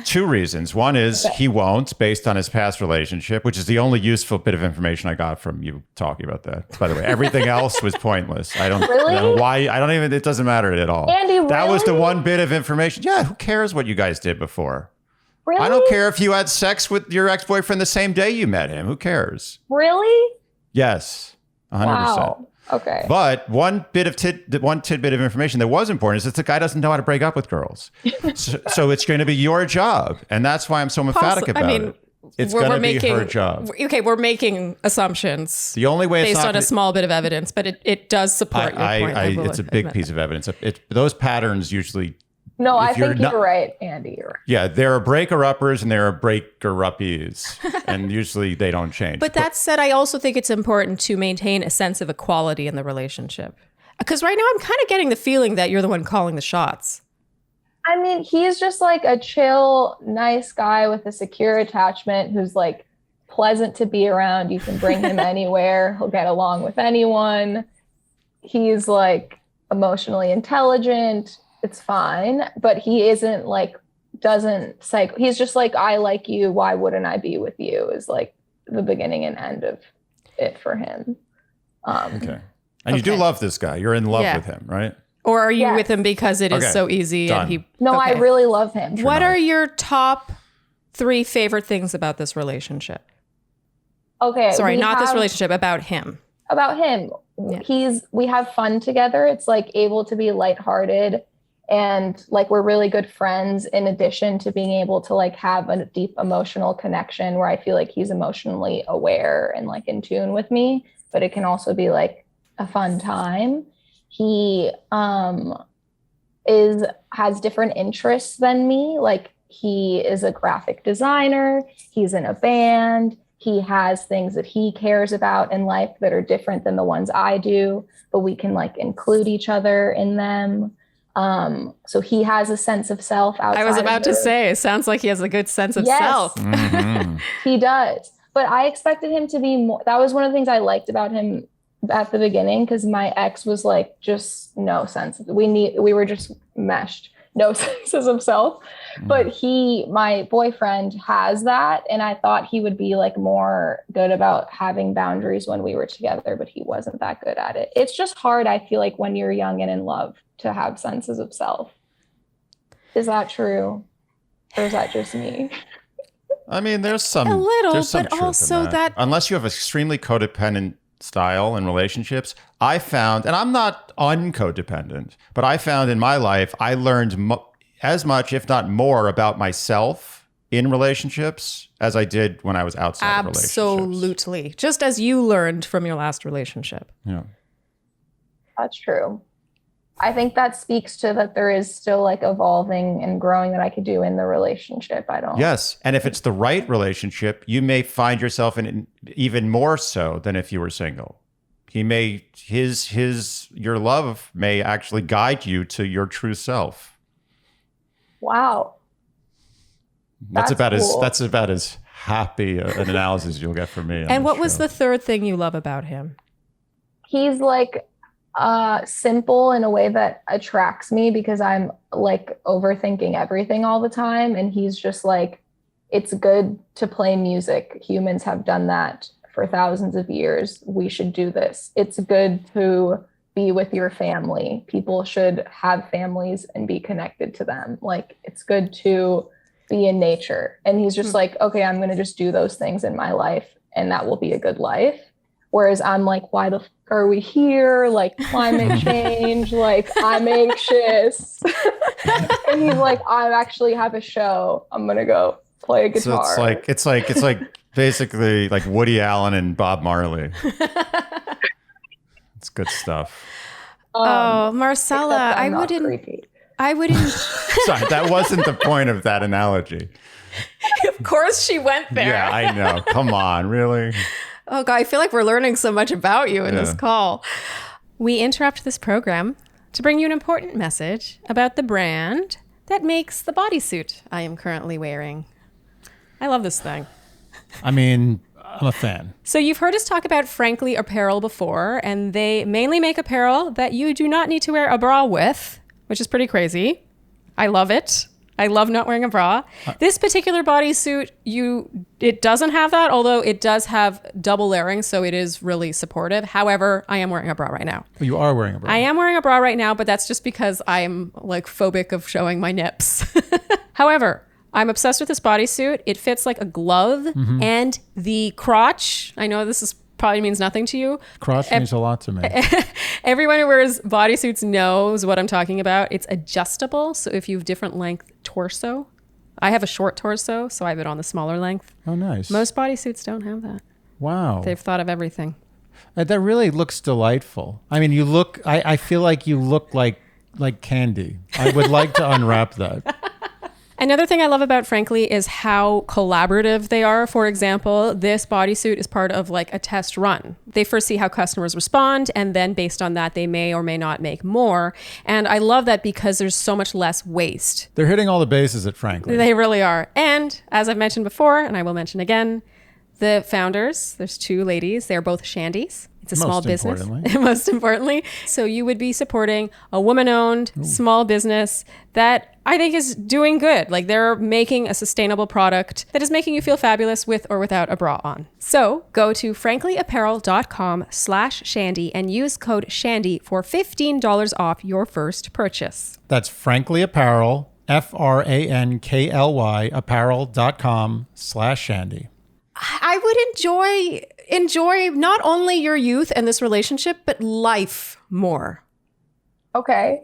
2 reasons. One is he won't, based on his past relationship, which is the only useful bit of information I got from you talking about that. By the way, everything else was pointless. I don't know why. It doesn't matter at all. Andy, that was the one bit of information. Yeah, who cares what you guys did before? Really? I don't care if you had sex with your ex-boyfriend the same day you met him. Who cares? Really? Yes, 100%. Wow. Okay. But one tidbit of information that was important is that the guy doesn't know how to break up with girls. So it's going to be your job. And that's why I'm so emphatic about it. It's going to be her job. Okay, we're making assumptions. The only way based on a small bit of evidence, but it does support your point. It's a big piece of evidence. Those patterns usually... No, I think you're right, Andy. You're right. Yeah, there are breaker-uppers and there are breaker-uppies, and usually they don't change. But that said, I also think it's important to maintain a sense of equality in the relationship. Because right now I'm kind of getting the feeling that you're the one calling the shots. I mean, he's just like a chill, nice guy with a secure attachment who's like pleasant to be around. You can bring him anywhere. He'll get along with anyone. He's like emotionally intelligent. It's fine, but he isn't like, he's just like, I like you. Why wouldn't I be with you? Is like the beginning and end of it for him. Okay. And you do love this guy. You're in love with him, right? Or are you with him because it is so easy? Done. And No, I really love him. What are your top 3 favorite things about this relationship? Okay. Sorry, not this relationship, about him. About him. Yeah. We have fun together. It's like able to be lighthearted. And like, we're really good friends in addition to being able to like have a deep emotional connection where I feel like he's emotionally aware and like in tune with me, but it can also be like a fun time. He has different interests than me. Like, he is a graphic designer. He's in a band. He has things that he cares about in life that are different than the ones I do, but we can like include each other in them. So he has a sense of self outside. I was about to say, it sounds like he has a good sense of self. Mm-hmm. He does. But I expected him to be more. That was one of the things I liked about him at the beginning, because my ex was like, just no sense. We were just meshed. No senses of self. But my boyfriend has that. And I thought he would be like more good about having boundaries when we were together, but he wasn't that good at it. It's just hard, I feel like, when you're young and in love to have senses of self. Is that true? Or is that just me? I mean, there's some a little, there's some but truth also in that. Unless you have extremely codependent style in relationships, I found, and I'm not uncodependent, but I found in my life, I learned as much, if not more, about myself in relationships as I did when I was outside of relationships. Absolutely. Just as you learned from your last relationship. Yeah. That's true. I think that speaks to that there is still like evolving and growing that I could do in the relationship. Yes. And if it's the right relationship, you may find yourself in even more so than if you were single. Your love may actually guide you to your true self. Wow. That's about as happy an analysis you'll get from me. And what was the third thing you love about him? He's like simple in a way that attracts me, because I'm like overthinking everything all the time. And he's just like, it's good to play music. Humans have done that for thousands of years. We should do this. It's good to be with your family. People should have families and be connected to them. Like, it's good to be in nature. And he's just like, okay, I'm going to just do those things in my life and that will be a good life. Whereas I'm like, why the fuck are we here? Like, climate change, like, I'm anxious. And he's like, I actually have a show. I'm going to go play a guitar. So it's like basically like Woody Allen and Bob Marley. It's good stuff. Marcela, I wouldn't. Sorry, that wasn't the point of that analogy. Of course she went there. Yeah, I know. Come on, really? Oh, God, I feel like we're learning so much about you in this call. We interrupt this program to bring you an important message about the brand that makes the bodysuit I am currently wearing. I love this thing. I mean, I'm a fan. So you've heard us talk about Frankly Apparel before, and they mainly make apparel that you do not need to wear a bra with, which is pretty crazy. I love it. I love not wearing a bra. This particular bodysuit, it doesn't have that, although it does have double layering, so it is really supportive. However, I am wearing a bra right now. You are wearing a bra. I am wearing a bra right now, but that's just because I am like phobic of showing my nips. However, I'm obsessed with this bodysuit. It fits like a glove, and the crotch, I know this is probably means nothing to you. Crotch means a lot to me. Everyone who wears bodysuits knows what I'm talking about. It's adjustable. So if you have different length torso, I have a short torso, so I have it on the smaller length. Oh, nice. Most bodysuits don't have that. Wow. They've thought of everything. That really looks delightful. I mean, you look, I feel like you look like candy. I would like to unwrap that. Another thing I love about Frankly is how collaborative they are. For example, this bodysuit is part of like a test run. They first see how customers respond, and then based on that, they may or may not make more. And I love that because there's so much less waste. They're hitting all the bases at Frankly. They really are. And as I've mentioned before, and I will mention again, the founders, there's two ladies. They're both Shandys. It's a small business, most importantly. So you would be supporting a woman-owned small business that I think is doing good. Like they're making a sustainable product that is making you feel fabulous with or without a bra on. So go to franklyapparel.com/Shandy and use code Shandy for $15 off your first purchase. That's Frankly Apparel, FRANKLY apparel.com/Shandy. I would enjoy not only your youth and this relationship, but life more. Okay.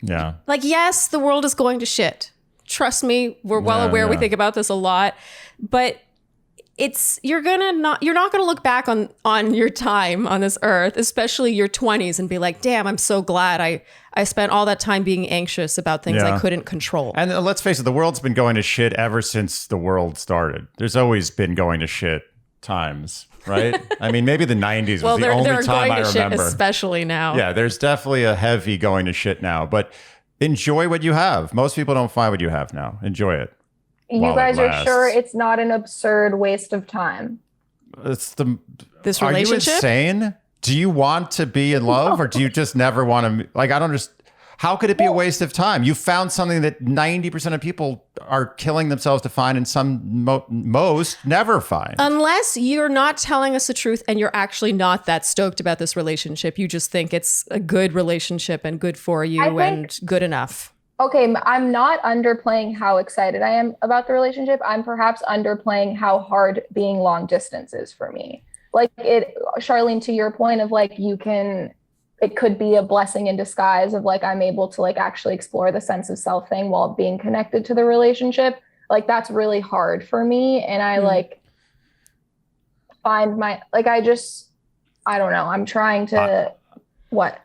Yeah. Like, yes, the world is going to shit. Trust me, we're well aware. We think about this a lot, but you're not gonna look back on your time on this earth, especially your 20s, and be like, damn, I'm so glad I spent all that time being anxious about things I couldn't control. And let's face it, the world's been going to shit ever since the world started. There's always been going to shit times, right? I mean, maybe the 90s was the only time I remember. Shit, especially now. Yeah, there's definitely a heavy going to shit now, but enjoy what you have. Most people don't find what you have now. Enjoy it. You guys are sure it's not an absurd waste of time? This relationship? Are you insane? Do you want to be in love, or do you just never want to? Like, I don't understand. How could it be a waste of time? You found something that 90% of people are killing themselves to find, and most never find. Unless you're not telling us the truth and you're actually not that stoked about this relationship. You just think it's a good relationship and good for you and good enough. Okay, I'm not underplaying how excited I am about the relationship. I'm perhaps underplaying how hard being long distance is for me. Like Sharleen, to your point of like, it could be a blessing in disguise of like, I'm able to like actually explore the sense of self thing while being connected to the relationship. Like that's really hard for me. And I like find I don't know. I'm trying to, what?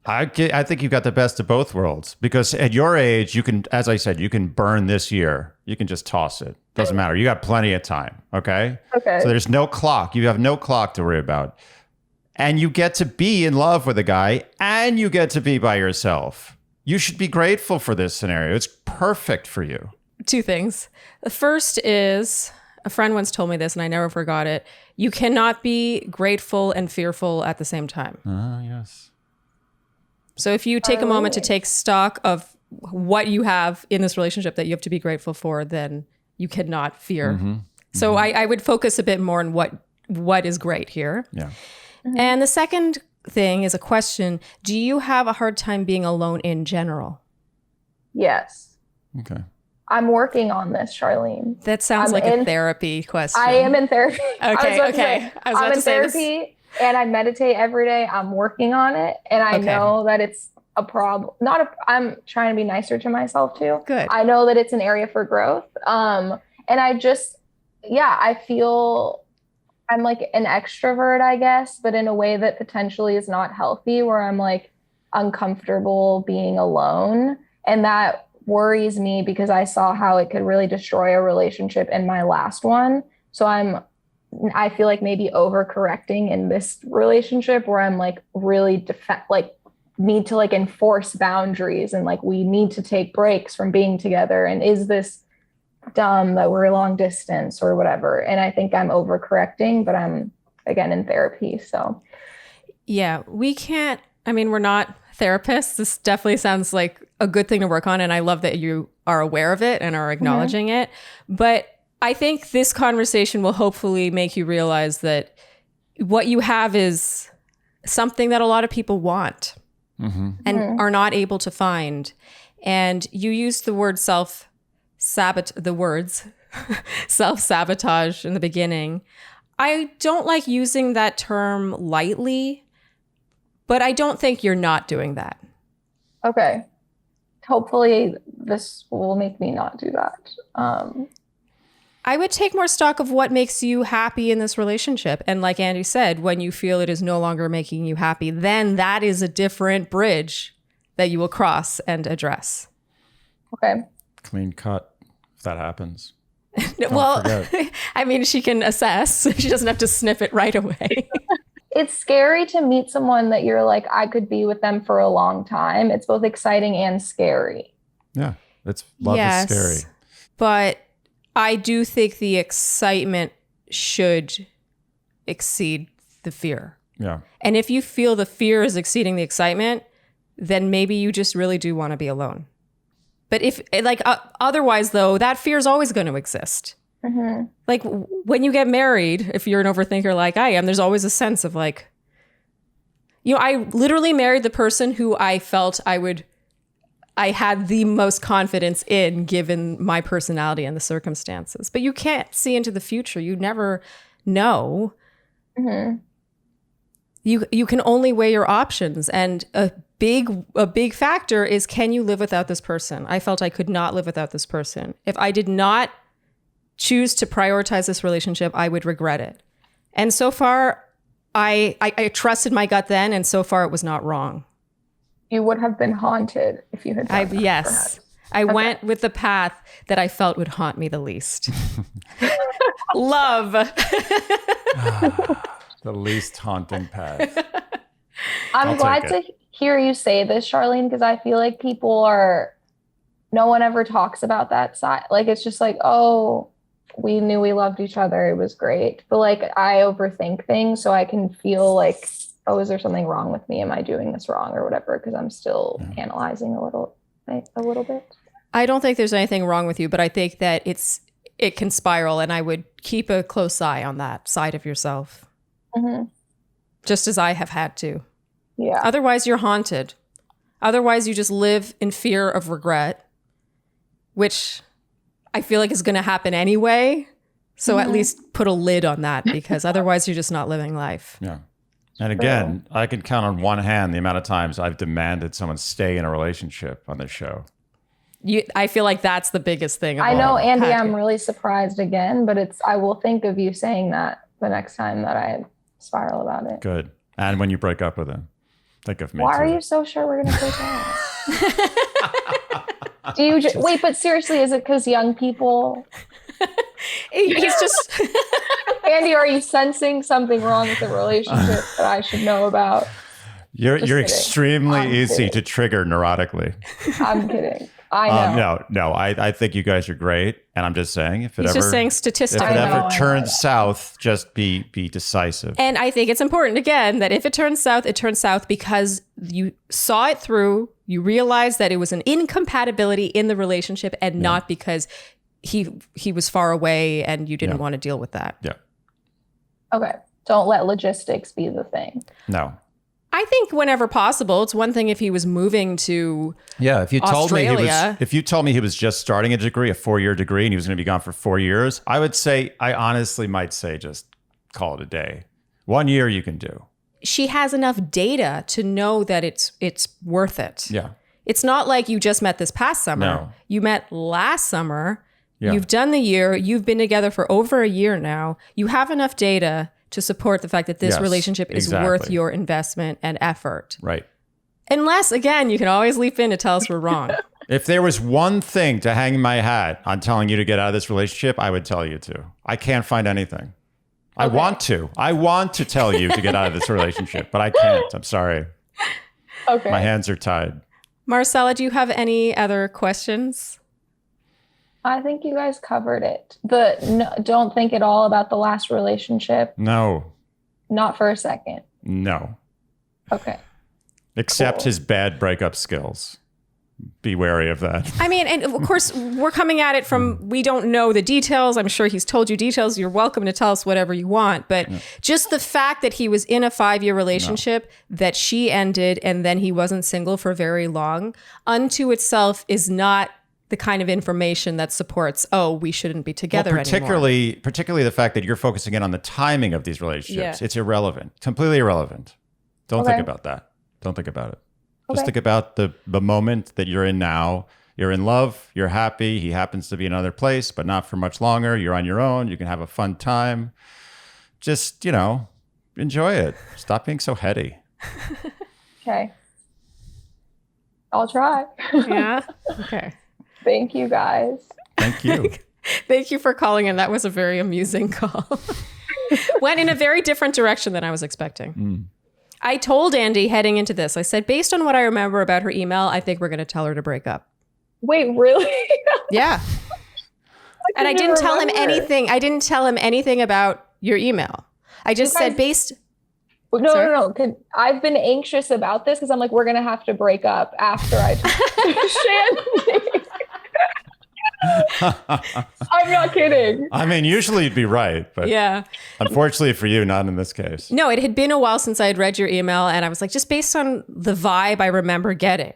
I think you've got the best of both worlds, because at your age, you can, as I said, you can burn this year. You can just toss it. Doesn't matter. You got plenty of time. Okay. Okay. So there's no clock. You have no clock to worry about. And you get to be in love with a guy, and you get to be by yourself. You should be grateful for this scenario. It's perfect for you. Two things. The first is, a friend once told me this and I never forgot it. You cannot be grateful and fearful at the same time. Yes. So if you take a moment to take stock of what you have in this relationship that you have to be grateful for, then you cannot fear. Mm-hmm. So I would focus a bit more on what is great here. Yeah. Mm-hmm. And the second thing is a question. Do you have a hard time being alone in general? Yes. Okay. I'm working on this, Sharleen. That sounds like a therapy question. I am in therapy. Okay. I'm in therapy and I meditate every day. I'm working on it. And I know that it's a problem. I'm trying to be nicer to myself too. Good. I know that it's an area for growth. And I feel I'm like an extrovert, I guess, but in a way that potentially is not healthy, where I'm like uncomfortable being alone. And that worries me because I saw how it could really destroy a relationship in my last one. So I feel like maybe overcorrecting in this relationship where I'm like really need to like enforce boundaries and like we need to take breaks from being together. And is this dumb that we're long distance or whatever? And I think I'm overcorrecting, but I'm again in therapy. So yeah, we're not therapists. This definitely sounds like a good thing to work on. And I love that you are aware of it and are acknowledging it. But I think this conversation will hopefully make you realize that what you have is something that a lot of people want and are not able to find. And you used the word self-sabotage in the beginning. I don't like using that term lightly, but I don't think you're not doing that. Okay. Hopefully this will make me not do that. I would take more stock of what makes you happy in this relationship. And like Andy said, when you feel it is no longer making you happy, then that is a different bridge that you will cross and address. Okay. Clean cut if that happens. Well, I mean, she can assess. She doesn't have to sniff it right away. It's scary to meet someone that you're like, I could be with them for a long time. It's both exciting and scary. Yeah. Love is scary. But I do think the excitement should exceed the fear. Yeah. And if you feel the fear is exceeding the excitement, then maybe you just really do want to be alone. But if otherwise, though, that fear is always going to exist. Mm-hmm. Like when you get married, if you're an overthinker like I am, there's always a sense of like, I literally married the person who I felt I had the most confidence in given my personality and the circumstances. But you can't see into the future. You never know. Mm-hmm. You can only weigh your options. And a big factor is, can you live without this person? I felt I could not live without this person. If I did not choose to prioritize this relationship, I would regret it. And so far, I trusted my gut then, and so far it was not wrong. You would have been haunted if you had done that, yes. perhaps. I went with the path that I felt would haunt me the least. Love. The least haunting path. I'm glad to hear you say this, Sharleen, because I feel like no one ever talks about that side. Like, it's just like, oh, we knew we loved each other. It was great. But like, I overthink things, so I can feel like, oh, is there something wrong with me? Am I doing this wrong or whatever? Because I'm still analyzing a little bit. I don't think there's anything wrong with you, but I think that it can spiral, and I would keep a close eye on that side of yourself. Mm-hmm. Just as I have had to. Yeah. Otherwise, you're haunted. Otherwise, you just live in fear of regret, which I feel like is going to happen anyway. So at least put a lid on that, because otherwise you're just not living life. Yeah. And again, I can count on one hand the amount of times I've demanded someone stay in a relationship on this show. I feel like that's the biggest thing. I know, Andy, I'm really surprised again, but I will think of you saying that the next time that I spiral about it. Good. And when you break up with him, think of me. Why too. are you so sure we're going to break up? Do you wait, but seriously, is it because young people? He's just... Andy, are you sensing something wrong with the relationship that I should know about? You're extremely easy to trigger neurotically. I'm kidding. I know. No. I think you guys are great, and I'm just saying, if it ever turns south, just be decisive. And I think it's important again that if it turns south because you saw it through. You realized that it was an incompatibility in the relationship, and not because he was far away and you didn't want to deal with that. Yeah. Okay. Don't let logistics be the thing. No. I think whenever possible. It's one thing if he was moving to if you told Australia. me he was just starting a degree, a 4-year degree, and he was going to be gone for 4 years, I honestly might say just call it a day. 1 year you can do. She has enough data to know that it's worth it. Yeah. It's not like you just met this past summer. No. You met last summer. Yeah. You've done the year. You've been together for over a year now. You have enough data to support the fact that this relationship is worth your investment and effort. Right. Unless, again, you can always leap in to tell us we're wrong. If there was one thing to hang my hat on telling you to get out of this relationship, I would tell you to. I can't find anything. Okay. I want to tell you to get out of this relationship, but I can't. I'm sorry. Okay. My hands are tied. Marcela, do you have any other questions? I think you guys covered it. Don't think at all about the last relationship. No. Not for a second. No. Okay. Except his bad breakup skills. Be wary of that. I mean, and of course, we're coming at it from, we don't know the details. I'm sure he's told you details. You're welcome to tell us whatever you want. But just the fact that he was in a 5-year relationship that she ended and then he wasn't single for very long, unto itself is not the kind of information that supports, oh, we shouldn't be together anymore. Particularly the fact that you're focusing in on the timing of these relationships. Yeah. It's irrelevant, completely irrelevant. Don't think about that. Don't think about it. Just think about the moment that you're in now. You're in love. You're happy. He happens to be in another place, but not for much longer. You're on your own. You can have a fun time. Just, enjoy it. Stop being so heady. Okay. I'll try. Yeah. Okay. Thank you, guys. Thank you. Thank you for calling in. That was a very amusing call. Went in a very different direction than I was expecting. I told Andy heading into this, I said, based on what I remember about her email, I think we're going to tell her to break up. Wait, really? Yeah. And I didn't tell him anything. I didn't tell him anything about your email. I just said based... No. I've been anxious about this because I'm like, we're going to have to break up after I Shandy. I'm not kidding. I mean, usually you'd be right, but unfortunately for you, not in this case. No, it had been a while since I had read your email, and I was like, just based on the vibe I remember getting.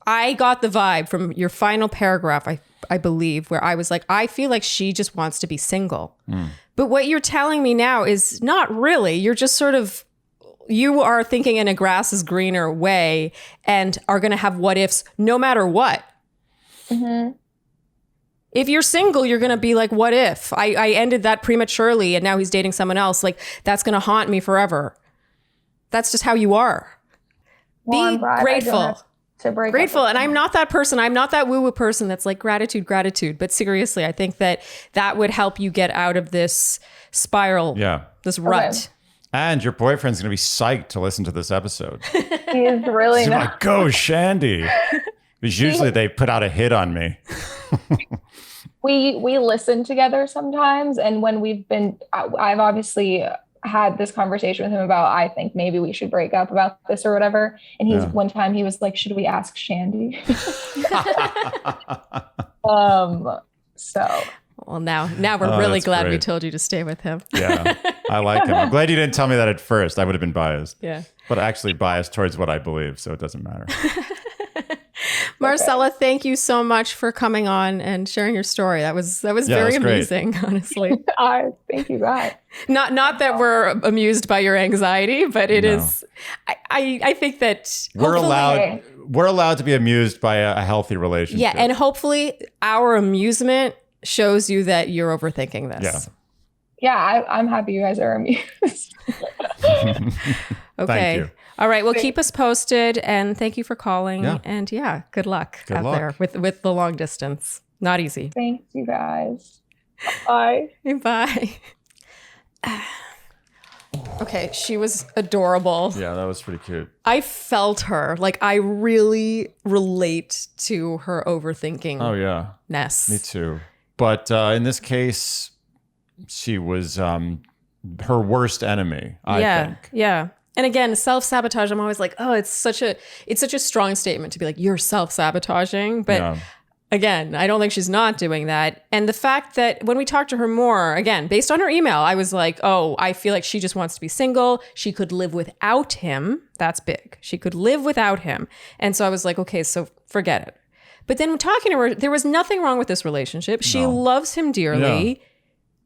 I got the vibe from your final paragraph, I believe, where I was like, I feel like she just wants to be single. But what you're telling me now is not really. You're just sort of, you are thinking in a grass is greener way and are going to have what ifs no matter what. Mm-hmm. If you're single, you're going to be like, what if? I ended that prematurely and now he's dating someone else. Like, that's going to haunt me forever. That's just how you are. Well, be grateful. Grateful. And I'm not that person. I'm not that woo-woo person that's like gratitude. But seriously, I think that would help you get out of this spiral, this rut. Okay. And your boyfriend's going to be psyched to listen to this episode. He's really He's not. like, go, Shandy. Because usually they put out a hit on me. We listen together sometimes. And when I've obviously had this conversation with him about, I think maybe we should break up about this or whatever. And one time he was like, should we ask Shandy? So. Well, now we're really glad we told you to stay with him. Yeah, I like him. I'm glad you didn't tell me that at first. I would have been biased. Yeah. But actually biased towards what I believe, so it doesn't matter. Marcela, thank you so much for coming on and sharing your story. That was very amusing, honestly. Thank you, guys. Not that we're amused by your anxiety, but it is. I think that we're allowed to be amused by a healthy relationship. Yeah, and hopefully our amusement shows you that you're overthinking this. Yeah, I'm happy you guys are amused. Okay. Thank you. All right. Well, keep us posted, and thank you for calling. Yeah. And good luck there with the long distance. Not easy. Thanks, you guys. Bye. Bye. Okay, she was adorable. Yeah, that was pretty cute. I felt her. Like, I really relate to her overthinking. Oh, yeah. Me too. But in this case, she was her worst enemy, I think. Yeah. And again, self-sabotage, I'm always like, oh, it's such a strong statement to be like, you're self-sabotaging. But again, I don't think she's not doing that. And the fact that when we talked to her more, again, based on her email, I was like, oh, I feel like she just wants to be single. She could live without him. That's big. She could live without him. And so I was like, okay, so forget it. But then talking to her, there was nothing wrong with this relationship. She loves him dearly. Yeah.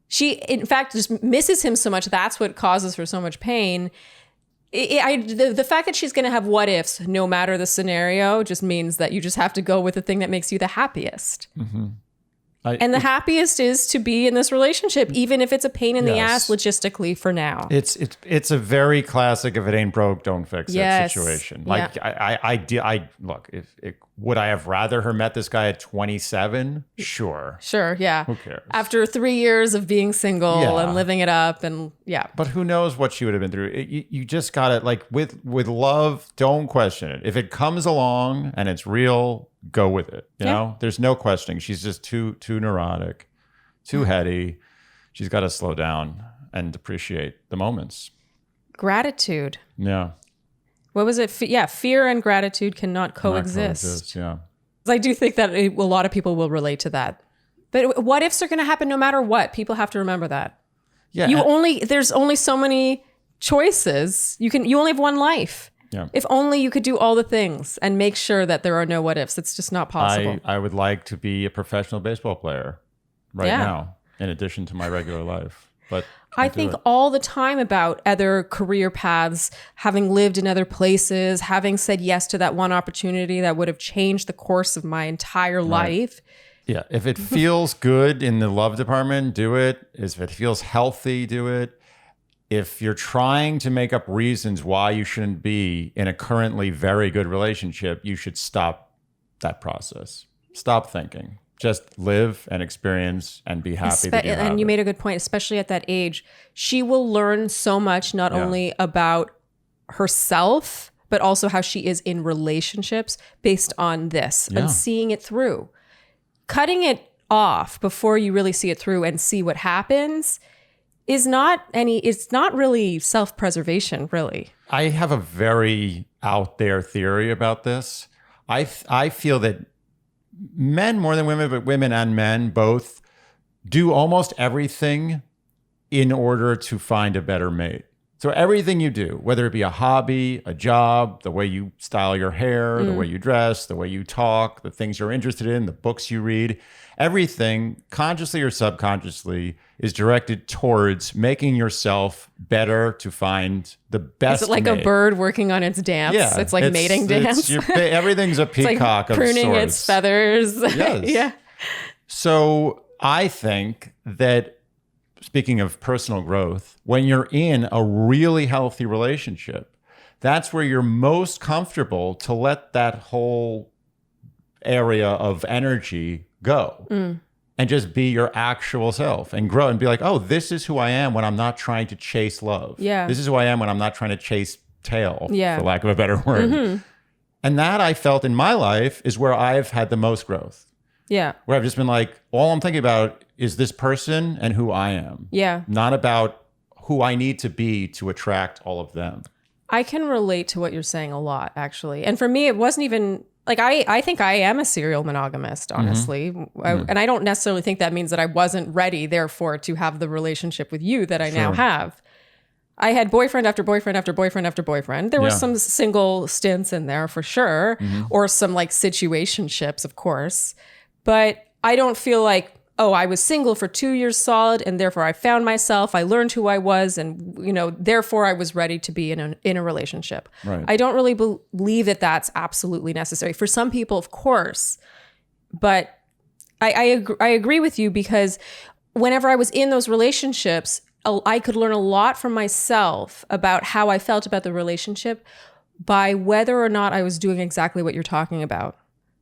She, in fact, just misses him so much. That's what causes her so much pain. The fact that she's going to have what ifs, no matter the scenario, just means that you just have to go with the thing that makes you the happiest. Mm-hmm. And the happiest is to be in this relationship, even if it's a pain in the ass logistically for now. It's a very classic "if it ain't broke, don't fix it" situation. Like I look, would I have rather her met this guy at 27? Sure, yeah. Who cares? After 3 years of being single and living it up, and But who knows what she would have been through? You just gotta, like, with love, don't question it. If it comes along and it's real, go with it. You know, there's no questioning. She's just too neurotic, too heady. She's got to slow down and appreciate the moments. Gratitude. Yeah. What was it? Fear and gratitude cannot coexist. I do think that a lot of people will relate to that. But what ifs are going to happen no matter what? People have to remember that. Yeah. There's only so many choices. You only have one life. Yeah. If only you could do all the things and make sure that there are no what ifs. It's just not possible. I would like to be a professional baseball player now, in addition to my regular life. But I think all the time about other career paths, having lived in other places, having said yes to that one opportunity that would have changed the course of my entire life. Yeah. If it feels good in the love department, do it. If it feels healthy, do it. If you're trying to make up reasons why you shouldn't be in a currently very good relationship, you should stop that process. Stop thinking. Just live and experience and be happy that you have And you it. made a good point, especially at that age. She will learn so much, not only about herself, but also how she is in relationships based on this and seeing it through. Cutting it off before you really see it through and see what happens it's not really self-preservation, really. I have a very out there theory about this. I feel that men more than women, but women and men both do almost everything in order to find a better mate. So everything you do, whether it be a hobby, a job, the way you style your hair, the way you dress, the way you talk, the things you're interested in, the books you read, everything, consciously or subconsciously, is directed towards making yourself better to find the best Is it like mate. a bird working on its dance? Yeah, it's like mating dance. Everything's a It's like peacock of pruning sorts. its feathers. Yes. Yeah. So I think that, speaking of personal growth, when you're in a really healthy relationship, that's where you're most comfortable to let that whole area of energy go and just be your actual self and grow and be like, oh, this is who I am when I'm not trying to chase love. Yeah. This is who I am when I'm not trying to chase tail, Yeah. for lack of a better word. And that, I felt in my life, is where I've had the most growth. Yeah. Where I've just been like, all I'm thinking about is this person and who I am. Yeah. Not about who I need to be to attract all of them. I can relate to what you're saying a lot, actually. And for me, it wasn't even like I think I am a serial monogamist, honestly. And I don't necessarily think that means that I wasn't ready, therefore, to have the relationship with you that I now have. I had boyfriend after boyfriend after boyfriend after boyfriend. There were some single stints in there for sure, or some like situationships, of course. But I don't feel like, oh, I was single for 2 years solid and therefore I found myself, I learned who I was, and, you know, therefore I was ready to be in a relationship. Right. I don't really believe that that's absolutely necessary. For some people, of course, but I agree with you, because whenever I was in those relationships, I could learn a lot from myself about how I felt about the relationship by whether or not I was doing exactly what you're talking about.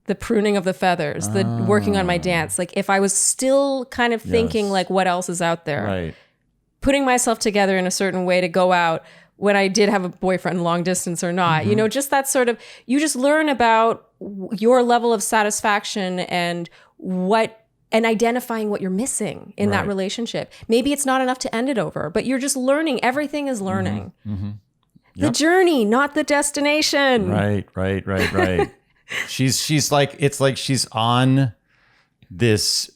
The pruning of the feathers, the working on my dance. Like if I was still kind of thinking like what else is out there, Right. putting myself together in a certain way to go out when I did have a boyfriend, long distance or not, you know, just that sort of, you just learn about your level of satisfaction and identifying what you're missing in that relationship. Maybe it's not enough to end it over, but you're just learning. Everything is learning. The journey, not the destination. Right. She's like, it's like she's on this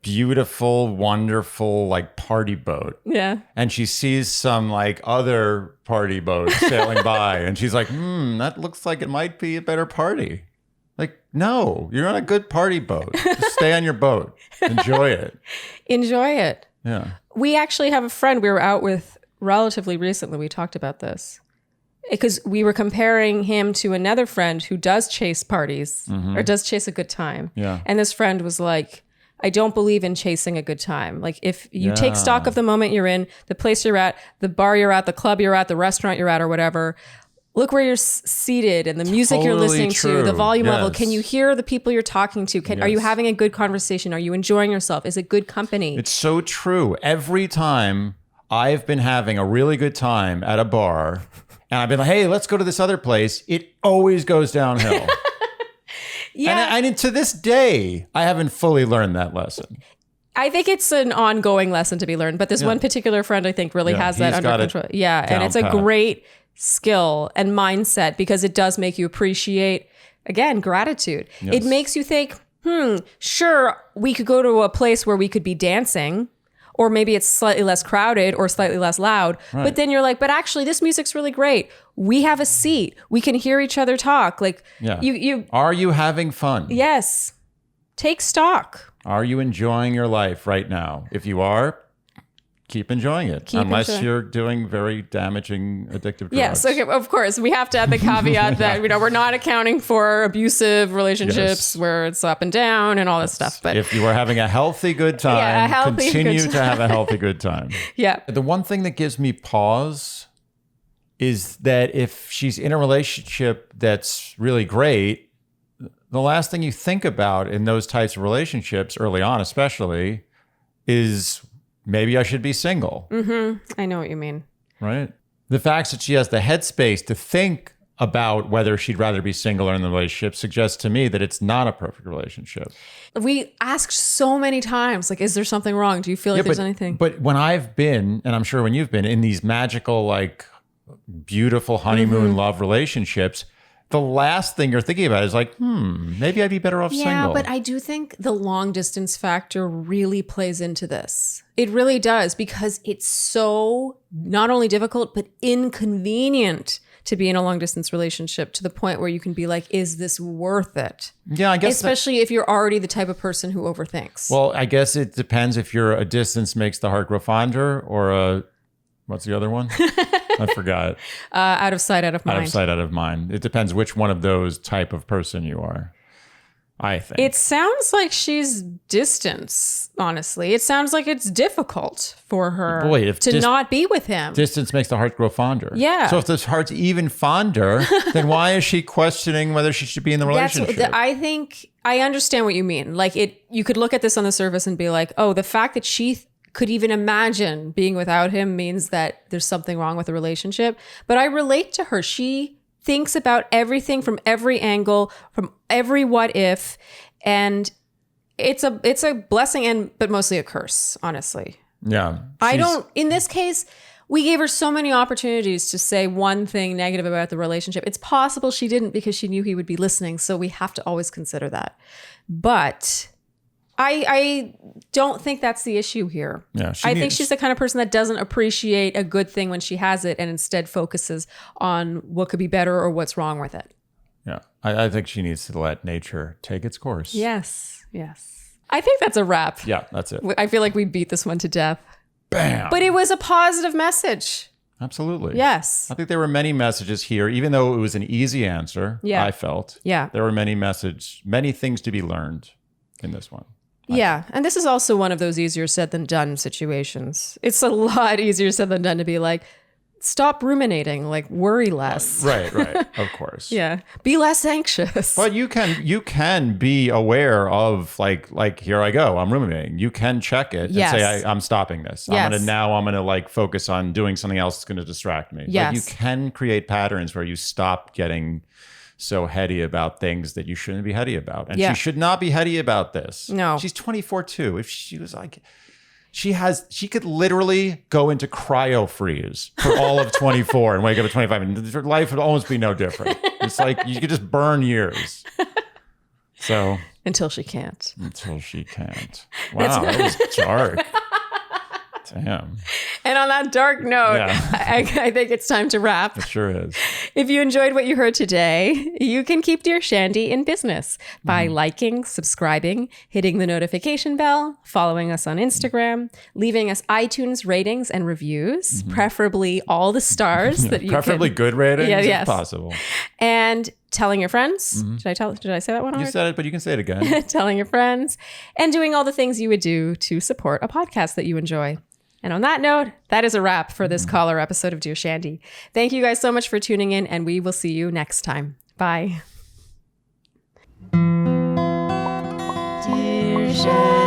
beautiful, wonderful, like party boat. Yeah. And she sees some like other party boat sailing by, and she's like, that looks like it might be a better party. Like, no, you're on a good party boat. Just stay on your boat. Enjoy it. Enjoy it. Yeah. We actually have a friend we were out with relatively recently. We talked about this because we were comparing him to another friend who does chase parties or does chase a good time. Yeah. And this friend was like, I don't believe in chasing a good time. Like if you take stock of the moment you're in, the place you're at, the bar you're at, the club you're at, the restaurant you're at, or whatever, look where you're seated and the music you're Totally listening true. to, the volume level. Yes. Can you hear the people you're talking to? Are you Yes. having a good conversation? Are you enjoying yourself? Is it good company? It's so true. Every time I've been having a really good time at a bar and I've been like, hey, let's go to this other place, it always goes downhill. Yeah. And to this day, I haven't fully learned that lesson. I think it's an ongoing lesson to be learned, but this one particular friend I think really has that he's under got it control. Yeah, and down it's a pat. great skill and mindset because it does make you appreciate, again, gratitude. It makes you think, sure, we could go to a place where we could be dancing, or maybe it's slightly less crowded or slightly less loud. Right. But then you're like, but actually this music's really great. We have a seat. We can hear each other talk. Like you Are you having fun? yes. Take stock. Are you enjoying your life right now? If you are, keep enjoying it. Unless you're doing very damaging addictive drugs. Yes, okay, of course. We have to add the caveat that we're not accounting for abusive relationships where it's up and down and all this stuff. But if you are having a healthy good time, continue to have a healthy good time. Yeah. The one thing that gives me pause is that if she's in a relationship that's really great, the last thing you think about in those types of relationships, early on especially, is maybe I should be single. I know what you mean. Right? The fact that she has the headspace to think about whether she'd rather be single or in the relationship suggests to me that it's not a perfect relationship. We asked so many times, like, is there something wrong? Do you feel like there's anything? But when I've been, and I'm sure when you've been, in these magical, like, beautiful honeymoon love relationships, the last thing you're thinking about is like, maybe I'd be better off single. Yeah, but I do think the long distance factor really plays into this. It really does, because it's so not only difficult, but inconvenient to be in a long distance relationship, to the point where you can be like, is this worth it? Yeah, I guess. Especially if you're already the type of person who overthinks. Well, I guess it depends if you're a distance makes the heart grow fonder, or a, what's the other one? I forgot. Out of sight, out of mind. Out of sight, out of mind. It depends which one of those type of person you are, I think. It sounds like she's distance, honestly. It sounds like it's difficult for her to not be with him. Distance makes the heart grow fonder. Yeah. So if this heart's even fonder, then why is she questioning whether she should be in the relationship? I think I understand what you mean. Like, you could look at this on the surface and be like, oh, the fact that she could even imagine being without him means that there's something wrong with the relationship. But I relate to her. She thinks about everything from every angle, from every what if, and it's a blessing but mostly a curse, honestly. Yeah. In this case, we gave her so many opportunities to say one thing negative about the relationship. It's possible she didn't, because she knew he would be listening. So we have to always consider that. But I don't think that's the issue here. Yeah, I think she's the kind of person that doesn't appreciate a good thing when she has it, and instead focuses on what could be better or what's wrong with it. Yeah, I think she needs to let nature take its course. Yes. I think that's a wrap. Yeah, that's it. I feel like we beat this one to death. Bam! But it was a positive message. Absolutely. Yes. I think there were many messages here, even though it was an easy answer, I felt. Yeah. There were many things to be learned in this one. Yeah. And this is also one of those easier said than done situations. It's a lot easier said than done to be like, stop ruminating, like worry less. Right. Of course. Yeah. Be less anxious. But you can be aware of like here I go, I'm ruminating. You can check it and say, I'm stopping this. Yes. I'm gonna like focus on doing something else that's gonna distract me. Yes. Like, you can create patterns where you stop getting so heady about things that you shouldn't be heady about. And she should not be heady about this. No. She's 24 too. If she was like, she could literally go into cryo freeze for all of 24 and wake up at 25, and her life would almost be no different. It's like you could just burn years. So until she can't. Wow, that was dark. Damn. And on that dark note, I think it's time to wrap. It sure is. If you enjoyed what you heard today, you can keep Dear Shandy in business by liking, subscribing, hitting the notification bell, following us on Instagram, leaving us iTunes ratings and reviews, preferably all the stars that you preferably good ratings if possible. And telling your friends. Did I say that one already? You said it, but you can say it again. Telling your friends, and doing all the things you would do to support a podcast that you enjoy. And on that note, that is a wrap for this caller episode of Dear Shandy. Thank you guys so much for tuning in, and we will see you next time. Bye. Dear Shandy.